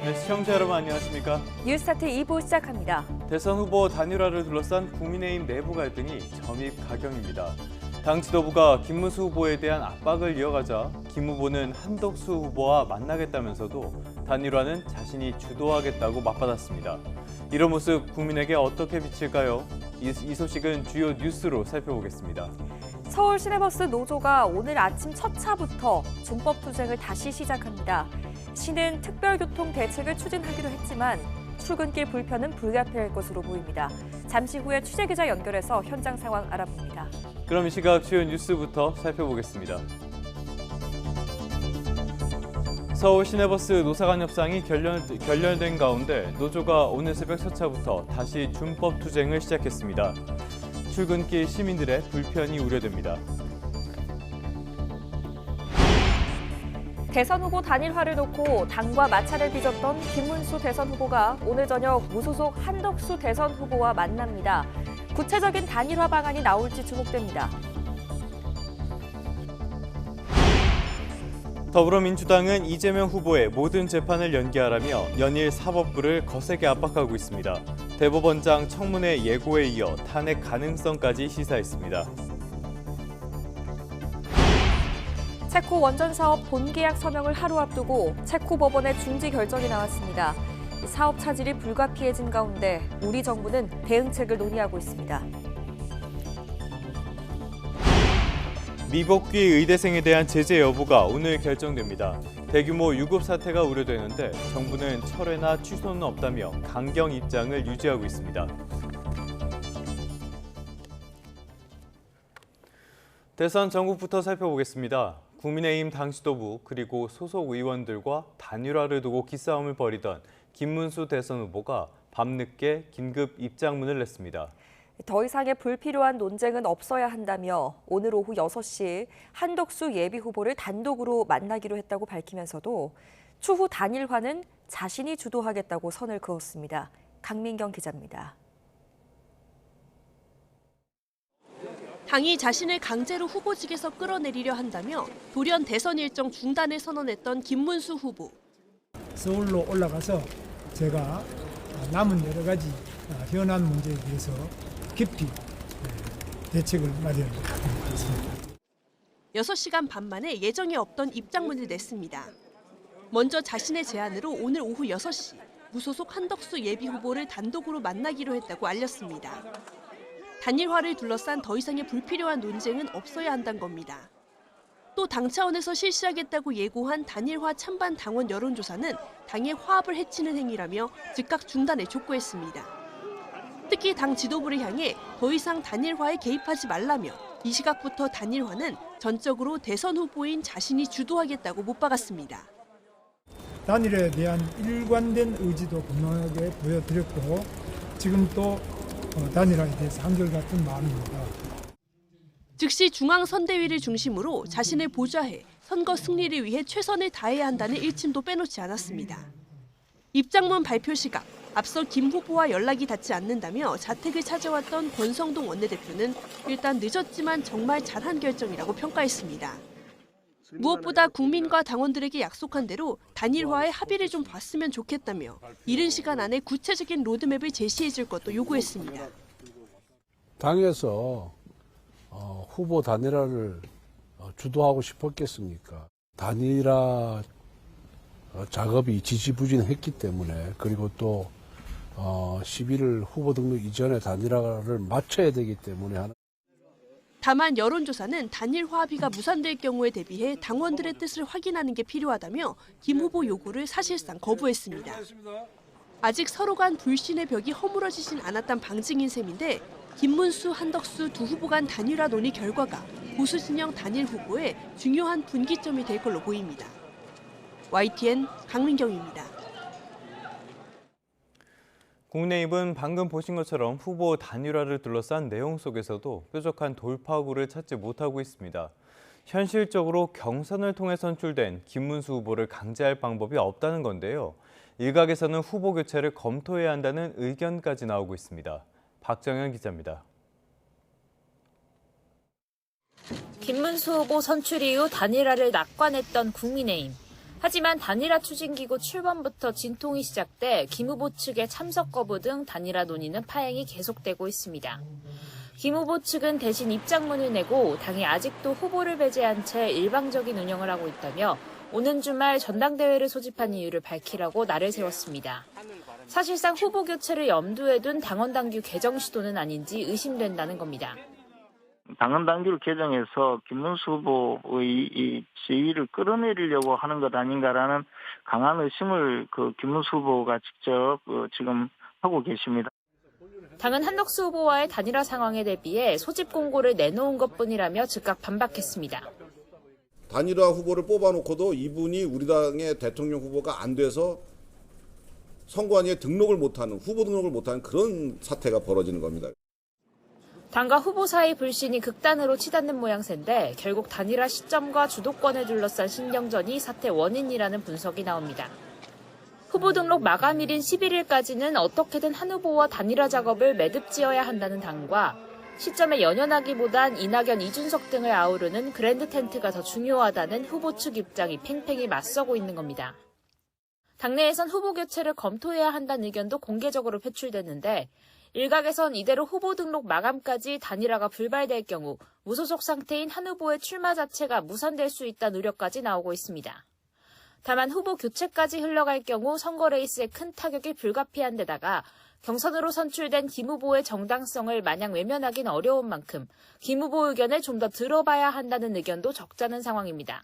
네, 시청자 여러분 안녕하십니까? 뉴스타트 2부 시작합니다. 대선 후보 단일화를 둘러싼 국민의힘 내부 갈등이 점입가경입니다. 당 지도부가 김문수 후보에 대한 압박을 이어가자 김 후보는 한덕수 후보와 만나겠다면서도 단일화는 자신이 주도하겠다고 맞받았습니다. 이런 모습 국민에게 어떻게 비칠까요? 이 소식은 주요 뉴스로 살펴보겠습니다. 서울 시내버스 노조가 오늘 아침 첫 차부터 준법 투쟁을 다시 시작합니다. 시는 특별교통 대책을 추진하기로 했지만 출근길 불편은 불가피할 것으로 보입니다. 잠시 후에 취재기자 연결해서 현장 상황 알아봅니다. 그럼 이 시각 주요 뉴스부터 살펴보겠습니다. 서울 시내버스 노사간 협상이 결렬된 가운데 노조가 오늘 새벽 첫 차부터 다시 준법 투쟁을 시작했습니다. 출근길 시민들의 불편이 우려됩니다. 대선 후보 단일화를 놓고 당과 마찰을 빚었던 김문수 대선 후보가 오늘 저녁 무소속 한덕수 대선 후보와 만납니다. 구체적인 단일화 방안이 나올지 주목됩니다. 더불어민주당은 이재명 후보의 모든 재판을 연기하라며 연일 사법부를 거세게 압박하고 있습니다. 대법원장 청문회 예고에 이어 탄핵 가능성까지 시사했습니다. 체코 원전 사업 본계약 서명을 하루 앞두고 체코 법원의 중지 결정이 나왔습니다. 사업 차질이 불가피해진 가운데 우리 정부는 대응책을 논의하고 있습니다. 미복귀 의대생에 대한 제재 여부가 오늘 결정됩니다. 대규모 유급 사태가 우려되는데 정부는 철회나 취소는 없다며 강경 입장을 유지하고 있습니다. 대선 전국부터 살펴보겠습니다. 국민의힘 당 지도부 그리고 소속 의원들과 단일화를 두고 기싸움을 벌이던 김문수 대선 후보가 밤늦게 긴급 입장문을 냈습니다. 더 이상의 불필요한 논쟁은 없어야 한다며 오늘 오후 6시 한덕수 예비후보를 단독으로 만나기로 했다고 밝히면서도 추후 단일화는 자신이 주도하겠다고 선을 그었습니다. 강민경 기자입니다. 당이 자신을 강제로 후보직에서 끌어내리려 한다며 돌연 대선 일정 중단을 선언했던 김문수 후보. 서울로 올라가서 제가 남은 여러 가지 현안 문제에 대해서 깊이 대책을 마련하겠습니다. 6시간 반 만에 예정에 없던 입장문을 냈습니다. 먼저 자신의 제안으로 오늘 오후 6시 무소속 한덕수 예비후보를 단독으로 만나기로 했다고 알렸습니다. 단일화를 둘러싼 더 이상의 불필요한 논쟁은 없어야 한다는 겁니다. 또 당 차원에서 실시하겠다고 예고한 단일화 찬반 당원 여론조사는 당의 화합을 해치는 행위라며 즉각 중단을 촉구했습니다. 특히 당 지도부를 향해 더 이상 단일화에 개입하지 말라며 이 시각부터 단일화는 전적으로 대선 후보인 자신이 주도하겠다고 못 박았습니다. 단일화에 대한 일관된 의지도 분명하게 보여드렸고 지금 또 단일화에 대해서 한결같은 마음입니다. 즉시 중앙선대위를 중심으로 자신을 보좌해 선거 승리를 위해 최선을 다해야 한다는 일침도 빼놓지 않았습니다. 입장문 발표 시각, 앞서 김 후보와 연락이 닿지 않는다며 자택을 찾아왔던 권성동 원내대표는 일단 늦었지만 정말 잘한 결정이라고 평가했습니다. 무엇보다 국민과 당원들에게 약속한 대로 단일화에 합의를 좀 봤으면 좋겠다며 이른 시간 안에 구체적인 로드맵을 제시해 줄 것도 요구했습니다. 당에서 후보 단일화를 주도하고 싶었겠습니까? 단일화 작업이 지지부진했기 때문에 그리고 또 11일 후보 등록 이전에 단일화를 마쳐야 되기 때문에 하는. 다만 여론조사는 단일화 합의가 무산될 경우에 대비해 당원들의 뜻을 확인하는 게 필요하다며 김 후보 요구를 사실상 거부했습니다. 아직 서로 간 불신의 벽이 허물어지진 않았단 방증인 셈인데 김문수, 한덕수 두 후보 간 단일화 논의 결과가 보수 진영 단일 후보의 중요한 분기점이 될 걸로 보입니다. YTN 강민경입니다. 국민의힘은 방금 보신 것처럼 후보 단일화를 둘러싼 내용 속에서도 뾰족한 돌파구를 찾지 못하고 있습니다. 현실적으로 경선을 통해 선출된 김문수 후보를 강제할 방법이 없다는 건데요. 일각에서는 후보 교체를 검토해야 한다는 의견까지 나오고 있습니다. 박정현 기자입니다. 김문수 후보 선출 이후 단일화를 낙관했던 국민의힘. 하지만 단일화 추진기구 출범부터 진통이 시작돼 김 후보 측의 참석 거부 등 단일화 논의는 파행이 계속되고 있습니다. 김 후보 측은 대신 입장문을 내고 당이 아직도 후보를 배제한 채 일방적인 운영을 하고 있다며 오는 주말 전당대회를 소집한 이유를 밝히라고 날을 세웠습니다. 사실상 후보 교체를 염두에 둔 당원 당규 개정 시도는 아닌지 의심된다는 겁니다. 당헌 당규를 개정해서 김문수 후보의 이 지위를 끌어내리려고 하는 것 아닌가라는 강한 의심을 김문수 후보가 직접 지금 하고 계십니다. 당은 한덕수 후보와의 단일화 상황에 대비해 소집 공고를 내놓은 것뿐이라며 즉각 반박했습니다. 단일화 후보를 뽑아놓고도 이분이 우리 당의 대통령 후보가 안 돼서 선관위에 등록을 못하는, 후보 등록을 못하는 그런 사태가 벌어지는 겁니다. 당과 후보 사이 불신이 극단으로 치닫는 모양새인데 결국 단일화 시점과 주도권을 둘러싼 신경전이 사태 원인이라는 분석이 나옵니다. 후보 등록 마감일인 11일까지는 어떻게든 한 후보와 단일화 작업을 매듭지어야 한다는 당과 시점에 연연하기보단 이낙연, 이준석 등을 아우르는 그랜드 텐트가 더 중요하다는 후보 측 입장이 팽팽히 맞서고 있는 겁니다. 당내에선 후보 교체를 검토해야 한다는 의견도 공개적으로 표출됐는데 일각에선 이대로 후보 등록 마감까지 단일화가 불발될 경우 무소속 상태인 한 후보의 출마 자체가 무산될 수 있다는 우려까지 나오고 있습니다. 다만 후보 교체까지 흘러갈 경우 선거 레이스에 큰 타격이 불가피한 데다가 경선으로 선출된 김 후보의 정당성을 마냥 외면하긴 어려운 만큼 김 후보 의견을 좀 더 들어봐야 한다는 의견도 적잖은 상황입니다.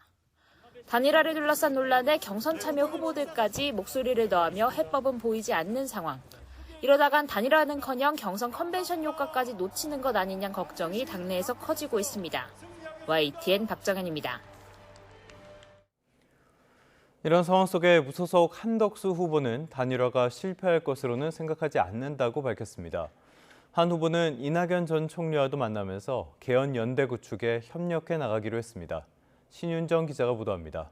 단일화를 둘러싼 논란에 경선 참여 후보들까지 목소리를 더하며 해법은 보이지 않는 상황. 이러다간 단일화는커녕 경선 컨벤션 효과까지 놓치는 것 아니냐는 걱정이 당내에서 커지고 있습니다. YTN 박정현입니다. 이런 상황 속에 무소속 한덕수 후보는 단일화가 실패할 것으로는 생각하지 않는다고 밝혔습니다. 한 후보는 이낙연 전 총리와도 만나면서 개헌 연대 구축에 협력해 나가기로 했습니다. 신윤정 기자가 보도합니다.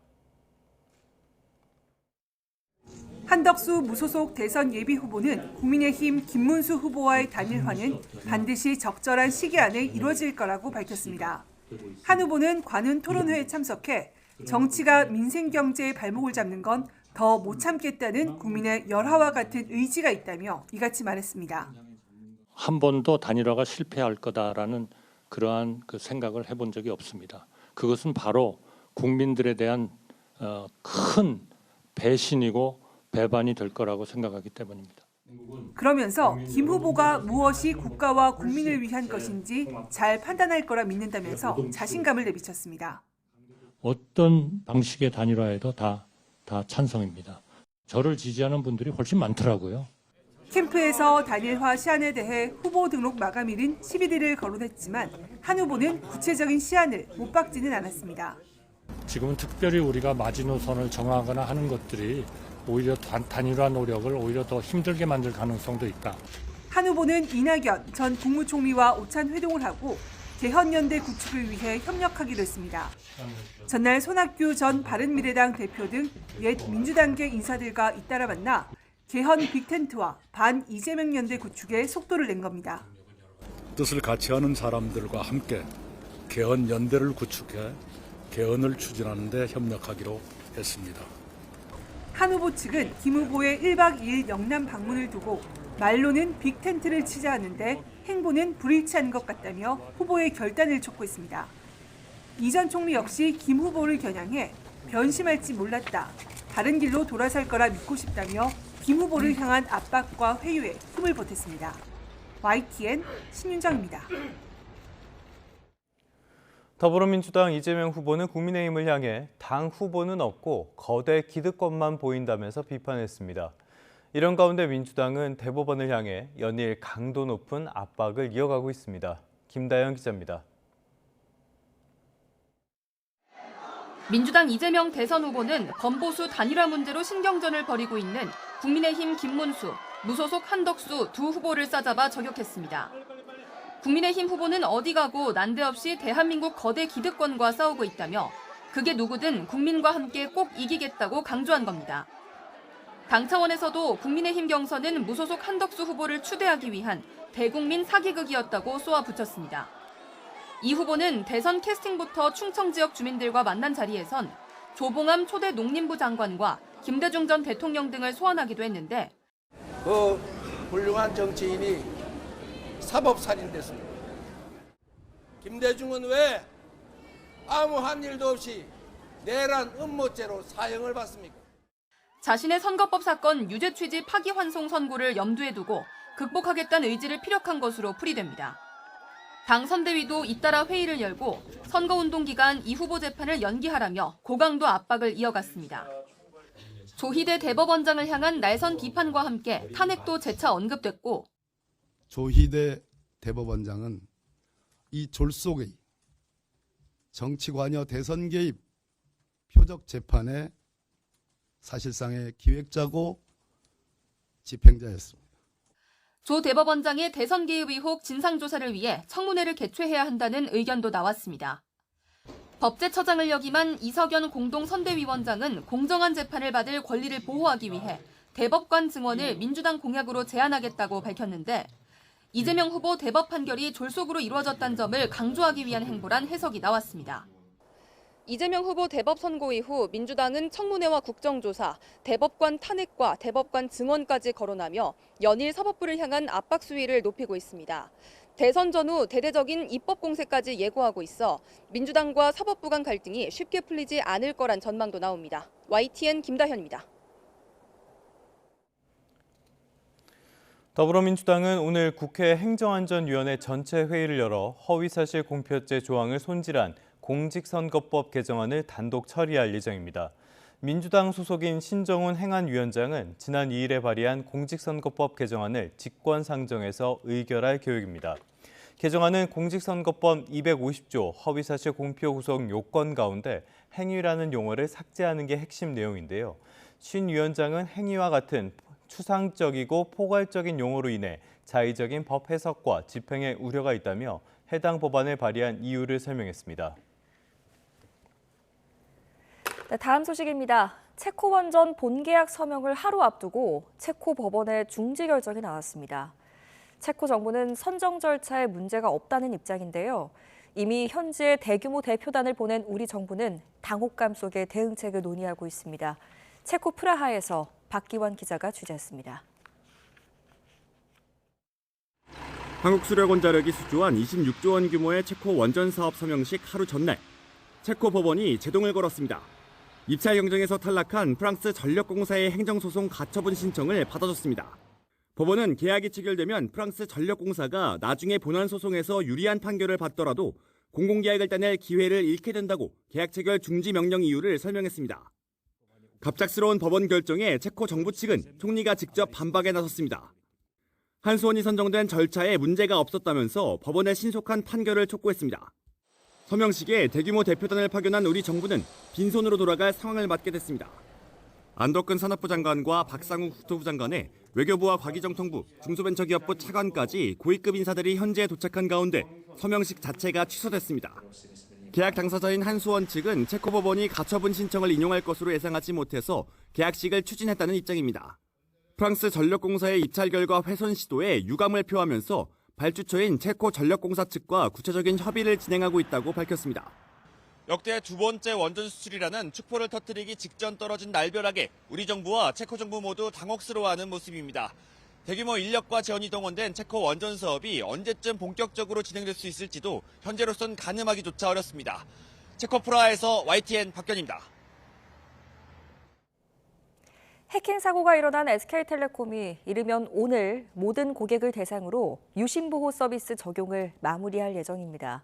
한덕수 무소속 대선 예비후보는 국민의힘 김문수 후보와의 단일화는 반드시 적절한 시기 안에 이루어질 거라고 밝혔습니다. 한 후보는 관훈 토론회에 참석해 정치가 민생 경제의 발목을 잡는 건 더 못 참겠다는 국민의 열화와 같은 의지가 있다며 이같이 말했습니다. 한 번도 단일화가 실패할 거다라는 그러한 생각을 해본 적이 없습니다. 그것은 바로 국민들에 대한 큰 배신이고 배반이 될 거라고 생각하기 때문입니다. 그러면서 김 후보가 무엇이 국가와 국민을 위한 것인지 잘 판단할 거라 믿는다면서 자신감을 내비쳤습니다. 어떤 방식의 단일화에도 다 찬성입니다. 저를 지지하는 분들이 훨씬 많더라고요. 캠프에서 단일화 시한에 대해 후보 등록 마감일인 11일을 거론했지만 한 후보는 구체적인 시한을 못 박지는 않았습니다. 지금은 특별히 우리가 마지노선을 정하거나 하는 것들이 오히려 단일화 노력을 오히려 더 힘들게 만들 가능성도 있다. 한 후보는 이낙연 전 국무총리와 오찬 회동을 하고 개헌연대 구축을 위해 협력하기로 했습니다. 전날 손학규 전 바른미래당 대표 등 옛 민주당계 인사들과 잇따라 만나 개헌 빅텐트와 반 이재명 연대 구축에 속도를 낸 겁니다. 뜻을 같이 하는 사람들과 함께 개헌 연대를 구축해 개헌을 추진하는 데 협력하기로 했습니다. 한 후보 측은 김 후보의 1박 2일 영남 방문을 두고 말로는 빅텐트를 치자 하는데 행보는 불일치한 것 같다며 후보의 결단을 촉구했습니다. 이 전 총리 역시 김 후보를 겨냥해 변심할지 몰랐다. 다른 길로 돌아설 거라 믿고 싶다며 김 후보를 향한 압박과 회유에 힘을 보탰습니다. YTN 신윤정입니다. 더불어민주당 이재명 후보는 국민의힘을 향해 당 후보는 없고 거대 기득권만 보인다면서 비판했습니다. 이런 가운데 민주당은 대법원을 향해 연일 강도 높은 압박을 이어가고 있습니다. 김다연 기자입니다. 민주당 이재명 대선 후보는 건보수 단일화 문제로 신경전을 벌이고 있는 국민의힘 김문수, 무소속 한덕수 두 후보를 싸잡아 저격했습니다. 국민의힘 후보는 어디 가고 난데없이 대한민국 거대 기득권과 싸우고 있다며 그게 누구든 국민과 함께 꼭 이기겠다고 강조한 겁니다. 당 차원에서도 국민의힘 경선은 무소속 한덕수 후보를 추대하기 위한 대국민 사기극이었다고 쏘아붙였습니다. 이 후보는 대선 캐스팅부터 충청 지역 주민들과 만난 자리에선 조봉암 초대 농림부 장관과 김대중 전 대통령 등을 소환하기도 했는데 그 훌륭한 정치인이 사법살인됐습니다. 김대중은 왜 아무 한 일도 없이 내란 음모죄로 사형을 받습니까? 자신의 선거법 사건 유죄 취지 파기환송 선고를 염두에 두고 극복하겠다는 의지를 피력한 것으로 풀이됩니다. 당 선대위도 잇따라 회의를 열고 선거운동 기간 이 후보 재판을 연기하라며 고강도 압박을 이어갔습니다. 조희대 대법원장을 향한 날선 비판과 함께 탄핵도 재차 언급됐고 조희대 대법원장은 이 졸속의 정치관여 대선 개입 표적 재판의 사실상의 기획자고 집행자였습니다. 조 대법원장의 대선 개입 의혹 진상조사를 위해 청문회를 개최해야 한다는 의견도 나왔습니다. 법제처장을 역임한 이석연 공동선대위원장은 공정한 재판을 받을 권리를 보호하기 위해 대법관 증언을 민주당 공약으로 제안하겠다고 밝혔는데 이재명 후보 대법 판결이 졸속으로 이루어졌다는 점을 강조하기 위한 행보란 해석이 나왔습니다. 이재명 후보 대법 선고 이후 민주당은 청문회와 국정조사, 대법관 탄핵과 대법관 증언까지 거론하며 연일 사법부를 향한 압박 수위를 높이고 있습니다. 대선 전후 대대적인 입법 공세까지 예고하고 있어 민주당과 사법부 간 갈등이 쉽게 풀리지 않을 거란 전망도 나옵니다. YTN 김다현입니다. 더불어민주당은 오늘 국회 행정안전위원회 전체 회의를 열어 허위사실 공표죄 조항을 손질한 공직선거법 개정안을 단독 처리할 예정입니다. 민주당 소속인 신정훈 행안위원장은 지난 2일에 발의한 공직선거법 개정안을 직권상정해서 의결할 계획입니다. 개정안은 공직선거법 250조 허위사실 공표 구성 요건 가운데 행위라는 용어를 삭제하는 게 핵심 내용인데요. 신 위원장은 행위와 같은 추상적이고 포괄적인 용어로 인해 자의적인 법 해석과 집행에 우려가 있다며 해당 법안을 발의한 이유를 설명했습니다. 네, 다음 소식입니다. 체코 원전 본계약 서명을 하루 앞두고 체코 법원의 중지 결정이 나왔습니다. 체코 정부는 선정 절차에 문제가 없다는 입장인데요. 이미 현지에 대규모 대표단을 보낸 우리 정부는 당혹감 속에 대응책을 논의하고 있습니다. 체코 프라하에서 박기원 기자가 취재했습니다. 한국수력원자력이 수주한 26조 원 규모의 체코 원전 사업 서명식 하루 전날 체코 법원이 제동을 걸었습니다. 입찰 경쟁에서 탈락한 프랑스 전력공사의 행정소송 가처분 신청을 받아줬습니다. 법원은 계약이 체결되면 프랑스 전력공사가 나중에 본안 소송에서 유리한 판결을 받더라도 공공계약을 따낼 기회를 잃게 된다고 계약 체결 중지 명령 이유를 설명했습니다. 갑작스러운 법원 결정에 체코 정부 측은 총리가 직접 반박에 나섰습니다. 한수원이 선정된 절차에 문제가 없었다면서 법원의 신속한 판결을 촉구했습니다. 서명식에 대규모 대표단을 파견한 우리 정부는 빈손으로 돌아갈 상황을 맞게 됐습니다. 안덕근 산업부 장관과 박상욱 국토부 장관의 외교부와 과기정통부, 중소벤처기업부 차관까지 고위급 인사들이 현지에 도착한 가운데 서명식 자체가 취소됐습니다. 계약 당사자인 한수원 측은 체코 법원이 가처분 신청을 인용할 것으로 예상하지 못해서 계약식을 추진했다는 입장입니다. 프랑스 전력공사의 입찰 결과 훼손 시도에 유감을 표하면서 발주처인 체코 전력공사 측과 구체적인 협의를 진행하고 있다고 밝혔습니다. 역대 두 번째 원전 수출이라는 축포를 터뜨리기 직전 떨어진 날벼락에 우리 정부와 체코 정부 모두 당혹스러워하는 모습입니다. 대규모 인력과 재원이 동원된 체코 원전 사업이 언제쯤 본격적으로 진행될 수 있을지도 현재로선 가늠하기조차 어렵습니다. 체코 프라하에서 YTN 박견입니다. 해킹 사고가 일어난 SK텔레콤이 이르면 오늘 모든 고객을 대상으로 유심보호 서비스 적용을 마무리할 예정입니다.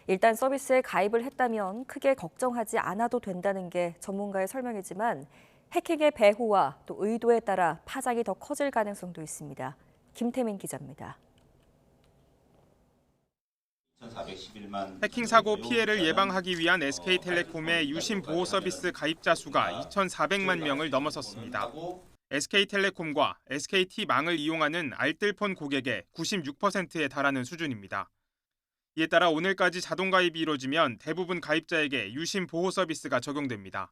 일단 서비스에 가입을 했다면 크게 걱정하지 않아도 된다는 게 전문가의 설명이지만 해킹의 배후와 또 의도에 따라 파장이 더 커질 가능성도 있습니다. 김태민 기자입니다. 해킹 사고 피해를 예방하기 위한 SK텔레콤의 유심 보호 서비스 가입자 수가 2,400만 명을 넘어섰습니다. SK텔레콤과 SKT망을 이용하는 알뜰폰 고객의 96%에 달하는 수준입니다. 이에 따라 오늘까지 자동 가입이 이루어지면 대부분 가입자에게 유심 보호 서비스가 적용됩니다.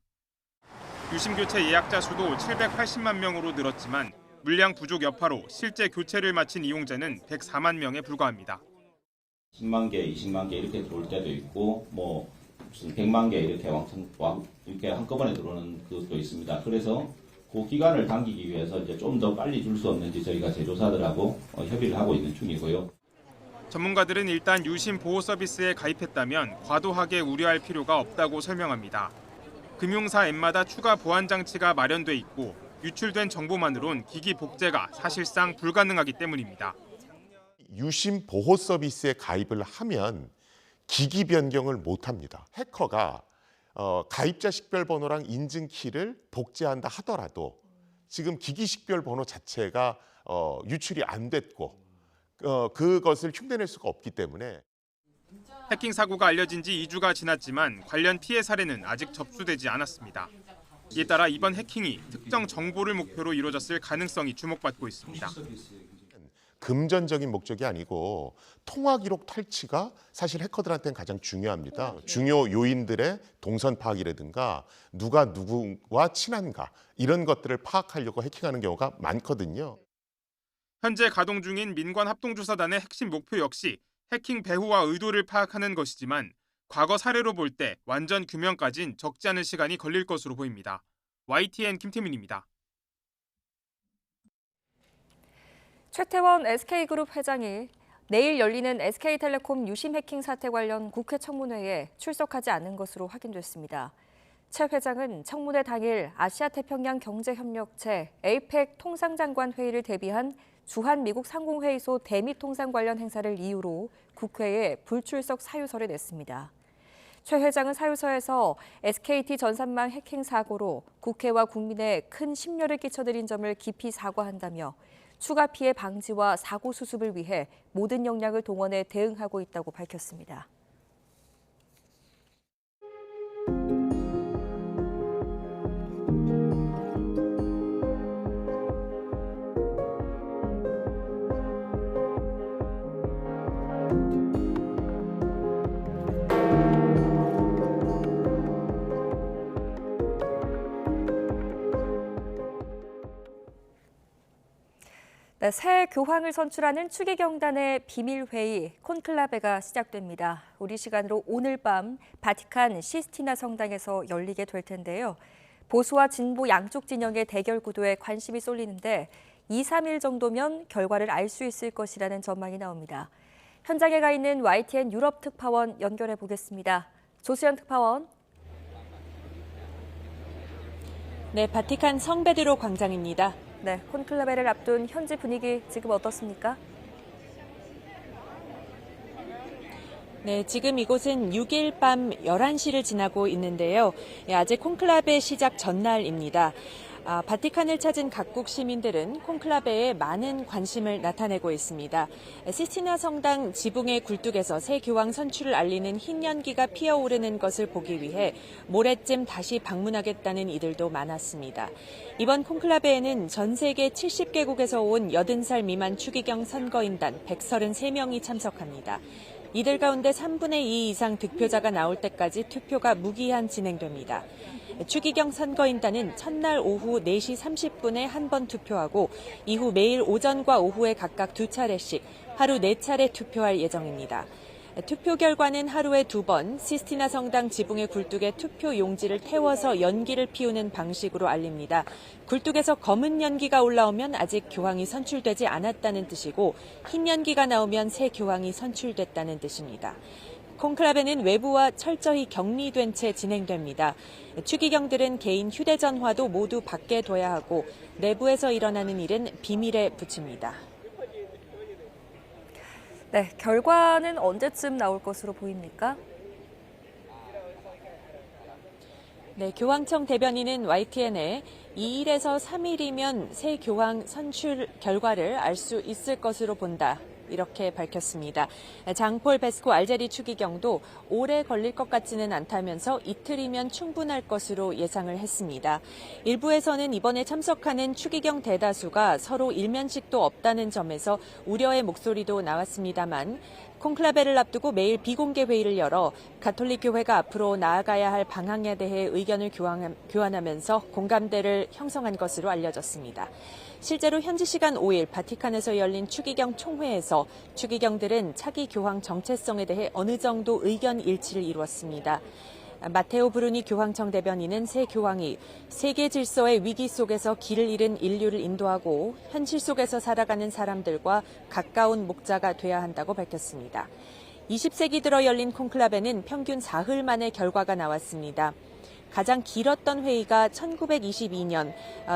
유심 교체 예약자 수도 780만 명으로 늘었지만 물량 부족 여파로 실제 교체를 마친 이용자는 104만 명에 불과합니다. 10만 개, 20만 개 이렇게 들어올 때도 있고 무슨 100만 개 이렇게 이렇게 한꺼번에 들어오는 것도 있습니다. 그래서 그 기간을 당기기 위해서 이제 좀 더 빨리 줄 수 없는지 저희가 제조사들하고 협의를 하고 있는 중이고요. 전문가들은 일단 유심 보호 서비스에 가입했다면 과도하게 우려할 필요가 없다고 설명합니다. 금융사 앱마다 추가 보안 장치가 마련돼 있고 유출된 정보만으론 기기 복제가 사실상 불가능하기 때문입니다. 유심 보호 서비스에 가입을 하면 기기 변경을 못합니다. 해커가 가입자 식별번호랑 인증키를 복제한다 하더라도 지금 기기 식별번호 자체가 유출이 안 됐고 그것을 흉내낼 수가 없기 때문에 해킹 사고가 알려진 지 2주가 지났지만 관련 피해 사례는 아직 접수되지 않았습니다. 이에 따라 이번 해킹이 특정 정보를 목표로 이루어졌을 가능성이 주목받고 있습니다. 금전적인 목적이 아니고 통화 기록 탈취가 사실 해커들한테는 가장 중요합니다. 중요 요인들의 동선 파악이라든가 누가 누구와 친한가 이런 것들을 파악하려고 해킹하는 경우가 많거든요. 현재 가동 중인 민관합동조사단의 핵심 목표 역시 해킹 배후와 의도를 파악하는 것이지만 과거 사례로 볼 때 완전 규명까진 적지 않은 시간이 걸릴 것으로 보입니다. YTN 김태민입니다. 최태원 SK그룹 회장이 내일 열리는 SK텔레콤 유심 해킹 사태 관련 국회 청문회에 출석하지 않은 것으로 확인됐습니다. 최 회장은 청문회 당일 아시아태평양 경제협력체 APEC 통상장관 회의를 대비한 주한미국 상공회의소 대미 통상 관련 행사를 이유로 국회에 불출석 사유서를 냈습니다. 최 회장은 사유서에서 SKT 전산망 해킹 사고로 국회와 국민에 큰 심려를 끼쳐드린 점을 깊이 사과한다며 추가 피해 방지와 사고 수습을 위해 모든 역량을 동원해 대응하고 있다고 밝혔습니다. 네, 새 교황을 선출하는 추기경단의 비밀회의 콘클라베가 시작됩니다. 우리 시간으로 오늘 밤 바티칸 시스티나 성당에서 열리게 될 텐데요. 보수와 진보 양쪽 진영의 대결 구도에 관심이 쏠리는데 2, 3일 정도면 결과를 알 수 있을 것이라는 전망이 나옵니다. 현장에 가 있는 YTN 유럽 특파원 연결해 보겠습니다. 조수연 특파원. 네, 바티칸 성베드로 광장입니다. 네, 콘클라베를 앞둔 현지 분위기 지금 어떻습니까? 네, 지금 이곳은 6일 밤 11시를 지나고 있는데요. 아직 콘클라베 시작 전날입니다. 바티칸을 찾은 각국 시민들은 콘클라베에 많은 관심을 나타내고 있습니다. 시스티나 성당 지붕의 굴뚝에서 새 교황 선출을 알리는 흰 연기가 피어오르는 것을 보기 위해 모레쯤 다시 방문하겠다는 이들도 많았습니다. 이번 콘클라베에는 전 세계 70개국에서 온 80살 미만 추기경 선거인단 133명이 참석합니다. 이들 가운데 3분의 2 이상 득표자가 나올 때까지 투표가 무기한 진행됩니다. 추기경 선거인단은 첫날 오후 4시 30분에 한 번 투표하고 이후 매일 오전과 오후에 각각 2차례씩 하루 4차례 투표할 예정입니다. 투표 결과는 하루에 2번 시스티나 성당 지붕의 굴뚝에 투표 용지를 태워서 연기를 피우는 방식으로 알립니다. 굴뚝에서 검은 연기가 올라오면 아직 교황이 선출되지 않았다는 뜻이고 흰 연기가 나오면 새 교황이 선출됐다는 뜻입니다. 콘클라베는 외부와 철저히 격리된 채 진행됩니다. 추기경들은 개인 휴대전화도 모두 밖에 둬야 하고 내부에서 일어나는 일은 비밀에 붙입니다. 네, 결과는 언제쯤 나올 것으로 보입니까? 네, 교황청 대변인은 YTN에 2일에서 3일이면 새 교황 선출 결과를 알 수 있을 것으로 본다. 이렇게 밝혔습니다. 장폴 베스코 알제리 추기경도 오래 걸릴 것 같지는 않다면서 이틀이면 충분할 것으로 예상을 했습니다. 일부에서는 이번에 참석하는 추기경 대다수가 서로 일면식도 없다는 점에서 우려의 목소리도 나왔습니다만 콘클라베를 앞두고 매일 비공개 회의를 열어 가톨릭 교회가 앞으로 나아가야 할 방향에 대해 의견을 교환하면서 공감대를 형성한 것으로 알려졌습니다. 실제로 현지 시간 5일 바티칸에서 열린 추기경 총회에서 추기경들은 차기 교황 정체성에 대해 어느 정도 의견 일치를 이루었습니다. 마테오 브루니 교황청 대변인은 새 교황이 세계 질서의 위기 속에서 길을 잃은 인류를 인도하고 현실 속에서 살아가는 사람들과 가까운 목자가 돼야 한다고 밝혔습니다. 20세기 들어 열린 콘클라베는 평균 사흘 만에 결과가 나왔습니다. 가장 길었던 회의가 1922년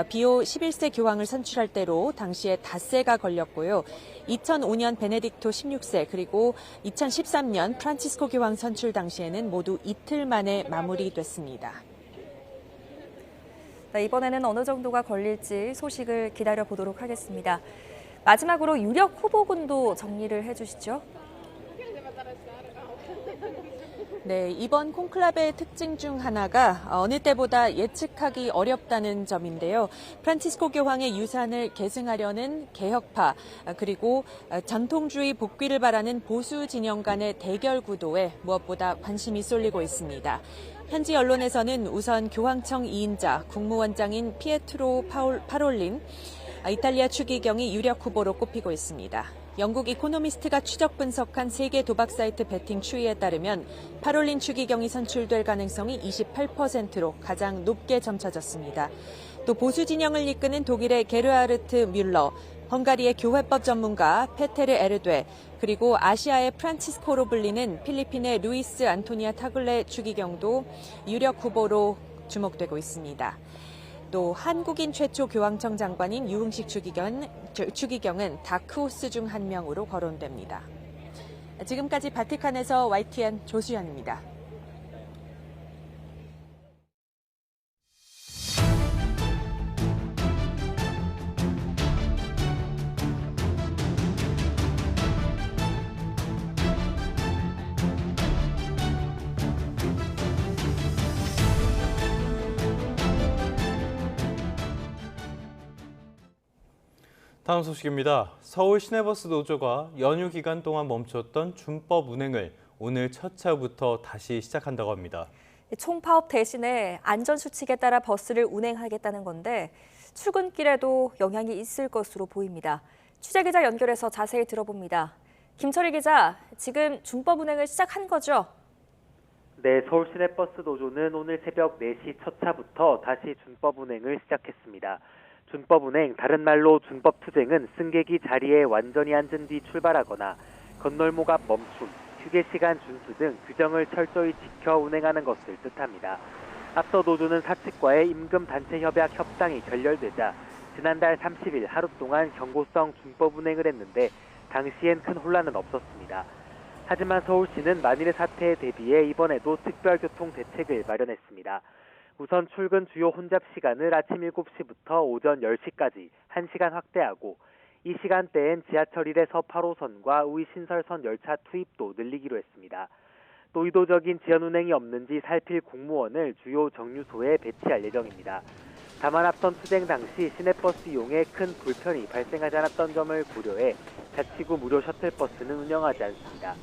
비오 11세 교황을 선출할 때로 당시에 닷새가 걸렸고요. 2005년 베네딕토 16세 그리고 2013년 프란치스코 교황 선출 당시에는 모두 이틀 만에 마무리됐습니다. 네, 이번에는 어느 정도가 걸릴지 소식을 기다려보도록 하겠습니다. 마지막으로 유력 후보군도 정리를 해주시죠. 네, 이번 콘클라베의 특징 중 하나가 어느 때보다 예측하기 어렵다는 점인데요. 프란치스코 교황의 유산을 계승하려는 개혁파, 그리고 전통주의 복귀를 바라는 보수 진영 간의 대결 구도에 무엇보다 관심이 쏠리고 있습니다. 현지 언론에서는 우선 교황청 2인자 국무원장인 피에트로 파롤린, 이탈리아 추기경이 유력 후보로 꼽히고 있습니다. 영국 이코노미스트가 추적 분석한 세계 도박 사이트 베팅 추이에 따르면 파롤린 추기경이 선출될 가능성이 28%로 가장 높게 점쳐졌습니다. 또 보수 진영을 이끄는 독일의 게르하르트 뮬러, 헝가리의 교회법 전문가 페테르 에르되, 그리고 아시아의 프란치스코로 불리는 필리핀의 루이스 안토니아 타글레 추기경도 유력 후보로 주목되고 있습니다. 또 한국인 최초 교황청 장관인 유흥식 추기경은 다크호스 중 한 명으로 거론됩니다. 지금까지 바티칸에서 YTN 조수연입니다. 다음 소식입니다. 서울 시내버스 노조가 연휴 기간 동안 멈췄던 준법 운행을 오늘 첫 차부터 다시 시작한다고 합니다. 총파업 대신에 안전수칙에 따라 버스를 운행하겠다는 건데 출근길에도 영향이 있을 것으로 보입니다. 취재기자 연결해서 자세히 들어봅니다. 김철희 기자, 지금 준법 운행을 시작한 거죠? 네, 서울 시내버스 노조는 오늘 새벽 4시 첫 차부터 다시 준법 운행을 시작했습니다. 준법 운행, 다른 말로 준법 투쟁은 승객이 자리에 완전히 앉은 뒤 출발하거나 건널목 앞 멈춤, 휴게 시간 준수 등 규정을 철저히 지켜 운행하는 것을 뜻합니다. 앞서 노조는 사측과의 임금 단체 협약 협상이 결렬되자 지난달 30일 하루 동안 경고성 준법 운행을 했는데 당시엔 큰 혼란은 없었습니다. 하지만 서울시는 만일의 사태에 대비해 이번에도 특별교통 대책을 마련했습니다. 우선 출근 주요 혼잡 시간을 아침 7시부터 오전 10시까지 1시간 확대하고 이 시간대엔 지하철 1에서 8호선과 우이 신설선 열차 투입도 늘리기로 했습니다. 또 의도적인 지연 운행이 없는지 살필 공무원을 주요 정류소에 배치할 예정입니다. 다만 앞선 투쟁 당시 시내버스 이용에 큰 불편이 발생하지 않았던 점을 고려해 자치구 무료 셔틀버스는 운영하지 않습니다.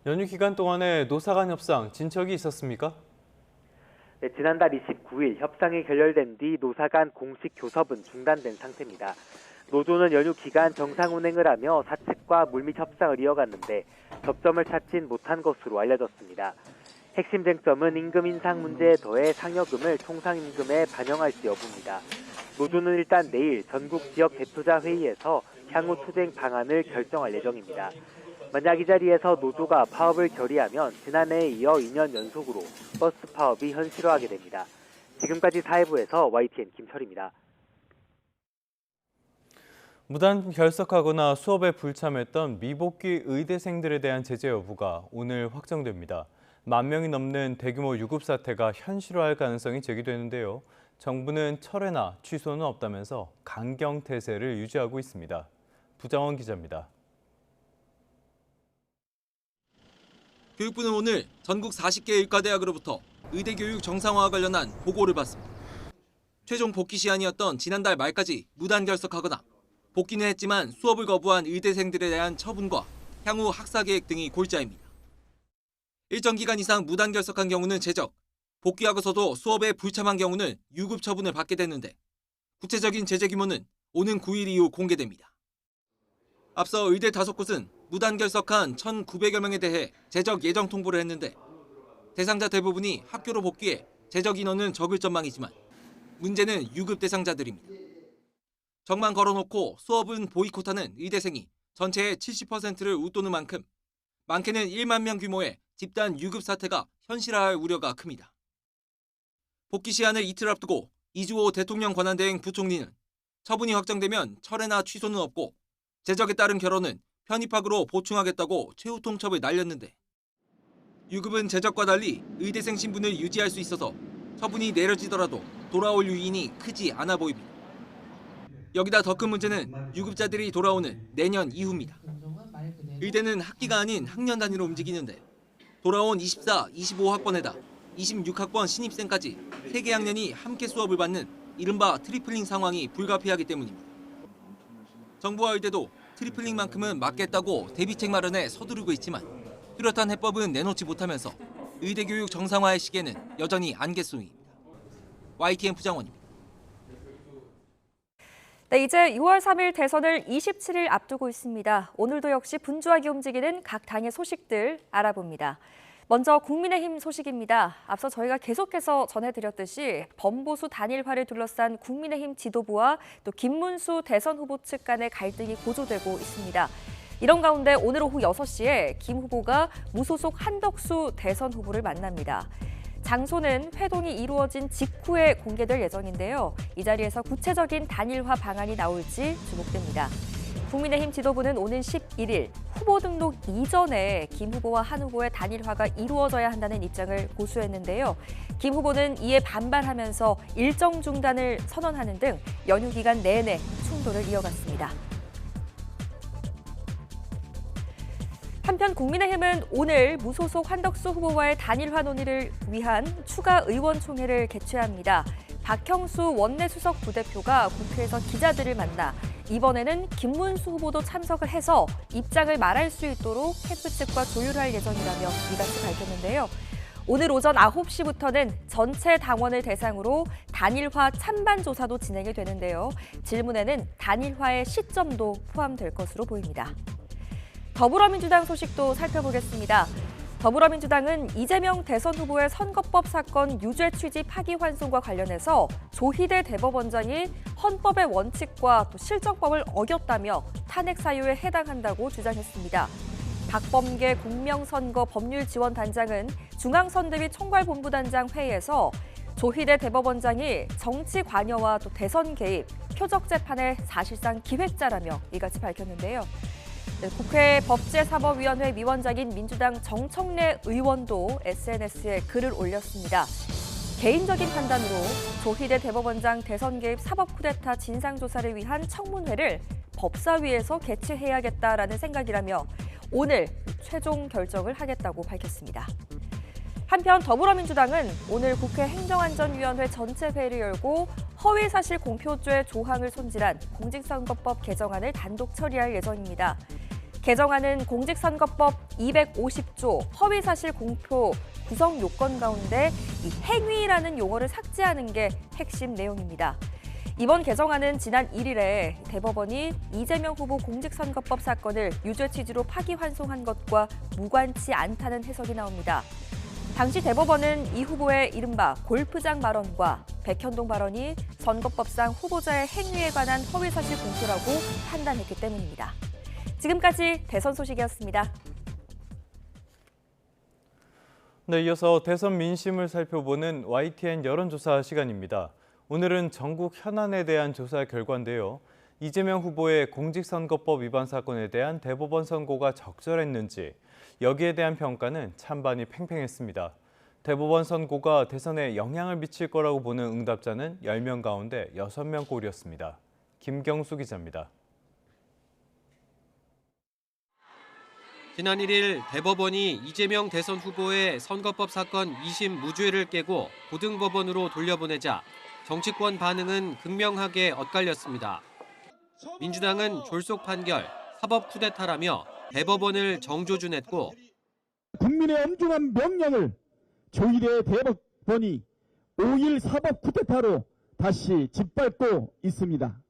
연휴 기간 동안에 노사 간 협상 진척이 있었습니까? 네, 지난달 29일 협상이 결렬된 뒤 노사 간 공식 교섭은 중단된 상태입니다. 노조는 연휴 기간 정상 운행을 하며 사측과 물밑 협상을 이어갔는데 접점을 찾진 못한 것으로 알려졌습니다. 핵심 쟁점은 임금 인상 문제에 더해 상여금을 통상임금에 반영할지 여부입니다. 노조는 일단 내일 전국 지역 대표자 회의에서 향후 투쟁 방안을 결정할 예정입니다. 만약 이 자리에서 노조가 파업을 결의하면 지난해에 이어 2년 연속으로 버스 파업이 현실화하게 됩니다. 지금까지 사회부에서 YTN 김철입니다. 무단 결석하거나 수업에 불참했던 미복귀 의대생들에 대한 제재 여부가 오늘 확정됩니다. 10,000명이 넘는 대규모 유급 사태가 현실화할 가능성이 제기되는데요. 정부는 철회나 취소는 없다면서 강경태세를 유지하고 있습니다. 부장원 기자입니다. 교육부는 오늘 전국 40개 의과대학으로부터 의대교육 정상화와 관련한 보고를 받습니다. 최종 복귀 시한이었던 지난달 말까지 무단 결석하거나 복귀는 했지만 수업을 거부한 의대생들에 대한 처분과 향후 학사 계획 등이 골자입니다. 일정 기간 이상 무단 결석한 경우는 제적, 복귀하고서도 수업에 불참한 경우는 유급 처분을 받게 되는데 구체적인 제재 규모는 오는 9일 이후 공개됩니다. 앞서 의대 5곳은 무단 결석한 1,900여 명에 대해 제적 예정 통보를 했는데 대상자 대부분이 학교로 복귀해 재적 인원은 적을 전망이지만 문제는 유급 대상자들입니다. 적만 걸어놓고 수업은 보이콧하는 의대생이 전체의 70%를 웃도는 만큼 많게는 1만 명 규모의 집단 유급 사태가 현실화할 우려가 큽니다. 복귀 시한을 이틀 앞두고 이주호 대통령 권한대행 부총리는 처분이 확정되면 철회나 취소는 없고 재적에 따른 결혼은 편입학으로 보충하겠다고 최후 통첩을 날렸는데 유급은 재적과 달리 의대생 신분을 유지할 수 있어서 처분이 내려지더라도 돌아올 유인이 크지 않아 보입니다. 여기다 더 큰 문제는 유급자들이 돌아오는 내년 이후입니다. 의대는 학기가 아닌 학년 단위로 움직이는데 돌아온 24, 25학번에다 26학번 신입생까지 3개 학년이 함께 수업을 받는 이른바 트리플링 상황이 불가피하기 때문입니다. 정부와 의대도 트리플링만큼은 막겠다고 대비책 마련에 서두르고 있지만 뚜렷한 해법은 내놓지 못하면서 의대 교육 정상화의 시계는 여전히 안갯소입니다. YTN 부장원입니다. 네, 이제 6월 3일 대선을 27일 앞두고 있습니다. 오늘도 역시 분주하게 움직이는 각 당의 소식들 알아봅니다. 먼저 국민의힘 소식입니다. 앞서 저희가 계속해서 전해드렸듯이 범보수 단일화를 둘러싼 국민의힘 지도부와 또 김문수 대선 후보 측 간의 갈등이 고조되고 있습니다. 이런 가운데 오늘 오후 6시에 김 후보가 무소속 한덕수 대선 후보를 만납니다. 장소는 회동이 이루어진 직후에 공개될 예정인데요. 이 자리에서 구체적인 단일화 방안이 나올지 주목됩니다. 국민의힘 지도부는 오는 11일 후보 등록 이전에 김 후보와 한 후보의 단일화가 이루어져야 한다는 입장을 고수했는데요. 김 후보는 이에 반발하면서 일정 중단을 선언하는 등 연휴 기간 내내 충돌을 이어갔습니다. 한편 국민의힘은 오늘 무소속 한덕수 후보와의 단일화 논의를 위한 추가 의원총회를 개최합니다. 박형수 원내수석 부대표가 국회에서 기자들을 만나 이번에는 김문수 후보도 참석을 해서 입장을 말할 수 있도록 캠프 측과 조율할 예정이라며 이같이 밝혔는데요. 오늘 오전 9시부터는 전체 당원을 대상으로 단일화 찬반 조사도 진행이 되는데요. 질문에는 단일화의 시점도 포함될 것으로 보입니다. 더불어민주당 소식도 살펴보겠습니다. 더불어민주당은 이재명 대선 후보의 선거법 사건 유죄 취지 파기환송과 관련해서 조희대 대법원장이 헌법의 원칙과 또 실정법을 어겼다며 탄핵 사유에 해당한다고 주장했습니다. 박범계 공명선거 법률지원단장은 중앙선대위 총괄본부단장 회의에서 조희대 대법원장이 정치 관여와 또 대선 개입, 표적 재판의 사실상 기획자라며 이같이 밝혔는데요. 국회 법제사법위원회 위원장인 민주당 정청래 의원도 SNS에 글을 올렸습니다. 개인적인 판단으로 조희대 대법원장 대선 개입 사법 쿠데타 진상조사를 위한 청문회를 법사위에서 개최해야겠다라는 생각이라며 오늘 최종 결정을 하겠다고 밝혔습니다. 한편 더불어민주당은 오늘 국회 행정안전위원회 전체 회의를 열고 허위사실 공표죄 조항을 손질한 공직선거법 개정안을 단독 처리할 예정입니다. 개정안은 공직선거법 250조 허위사실 공표 구성 요건 가운데 이 행위라는 용어를 삭제하는 게 핵심 내용입니다. 이번 개정안은 지난 1일에 대법원이 이재명 후보 공직선거법 사건을 유죄 취지로 파기환송한 것과 무관치 않다는 해석이 나옵니다. 당시 대법원은 이 후보의 이른바 골프장 발언과 백현동 발언이 선거법상 후보자의 행위에 관한 허위사실 공표라고 판단했기 때문입니다. 지금까지 대선 소식이었습니다. 네, 이어서 대선 민심을 살펴보는 YTN 여론조사 시간입니다. 오늘은 전국 현안에 대한 조사 결과인데요. 이재명 후보의 공직선거법 위반 사건에 대한 대법원 선고가 적절했는지, 여기에 대한 평가는 찬반이 팽팽했습니다. 대법원 선고가 대선에 영향을 미칠 거라고 보는 응답자는 10명 가운데 6명 꼴이었습니다. 김경수 기자입니다. 지난 1일 대법원이 이재명 대선 후보의 선거법 사건 2심 무죄를 깨고 고등법원으로 돌려보내자 정치권 반응은 극명하게 엇갈렸습니다. 민주당은 졸속 판결, 사법 쿠데타라며 대법원을 정조준했고 국민의 엄중한 명령을 조희대 대법원이 5.1 사법 쿠데타로 다시 짓밟고 있습니다.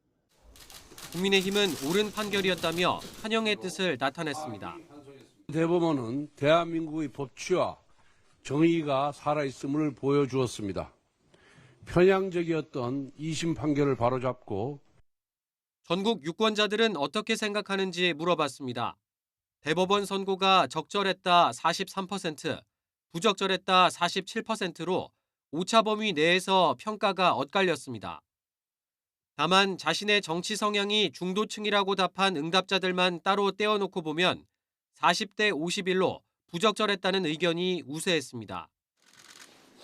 국민의힘은 옳은 판결이었다며 환영의 뜻을 나타냈습니다. 대법원은 대한민국의 법치와 정의가 살아있음을 보여주었습니다. 편향적이었던 2심 판결을 바로잡고 전국 유권자들은 어떻게 생각하는지 물어봤습니다. 대법원 선고가 적절했다 43%, 부적절했다 47%로 오차 범위 내에서 평가가 엇갈렸습니다. 다만 자신의 정치 성향이 중도층이라고 답한 응답자들만 따로 떼어놓고 보면 40대 51로 부적절했다는 의견이 우세했습니다.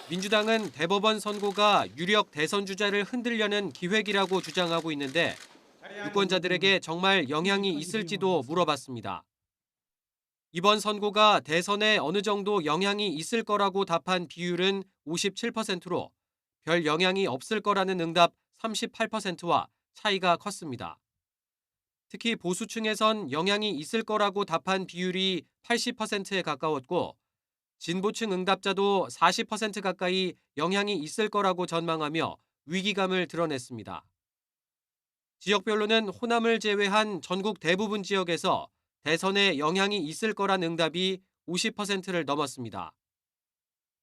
민주당은 대법원 선고가 유력 대선 주자를 흔들려는 기획이라고 주장하고 있는데 유권자들에게 정말 영향이 있을지도 물어봤습니다. 이번 선고가 대선에 어느 정도 영향이 있을 거라고 답한 비율은 57%로 별 영향이 없을 거라는 응답 38%와 차이가 컸습니다. 특히 보수층에선 영향이 있을 거라고 답한 비율이 80%에 가까웠고 진보층 응답자도 40% 가까이 영향이 있을 거라고 전망하며 위기감을 드러냈습니다. 지역별로는 호남을 제외한 전국 대부분 지역에서 대선에 영향이 있을 거란 응답이 50%를 넘었습니다.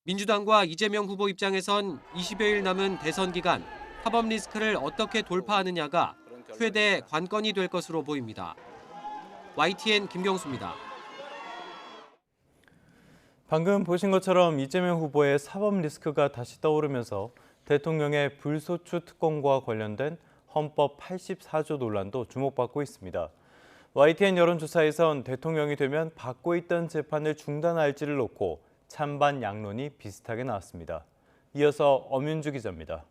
민주당과 이재명 후보 입장에선 20여일 남은 대선 기간 사법 리스크를 어떻게 돌파하느냐가 최대 관건이 될 것으로 보입니다. YTN 김경수입니다. 방금 보신 것처럼 이재명 후보의 사법 리스크가 다시 떠오르면서 대통령의 불소추 특권과 관련된 헌법 84조 논란도 주목받고 있습니다. YTN 여론조사에선 대통령이 되면 받고 있던 재판을 중단할지를 놓고 찬반 양론이 비슷하게 나왔습니다. 이어서 엄윤주 기자입니다.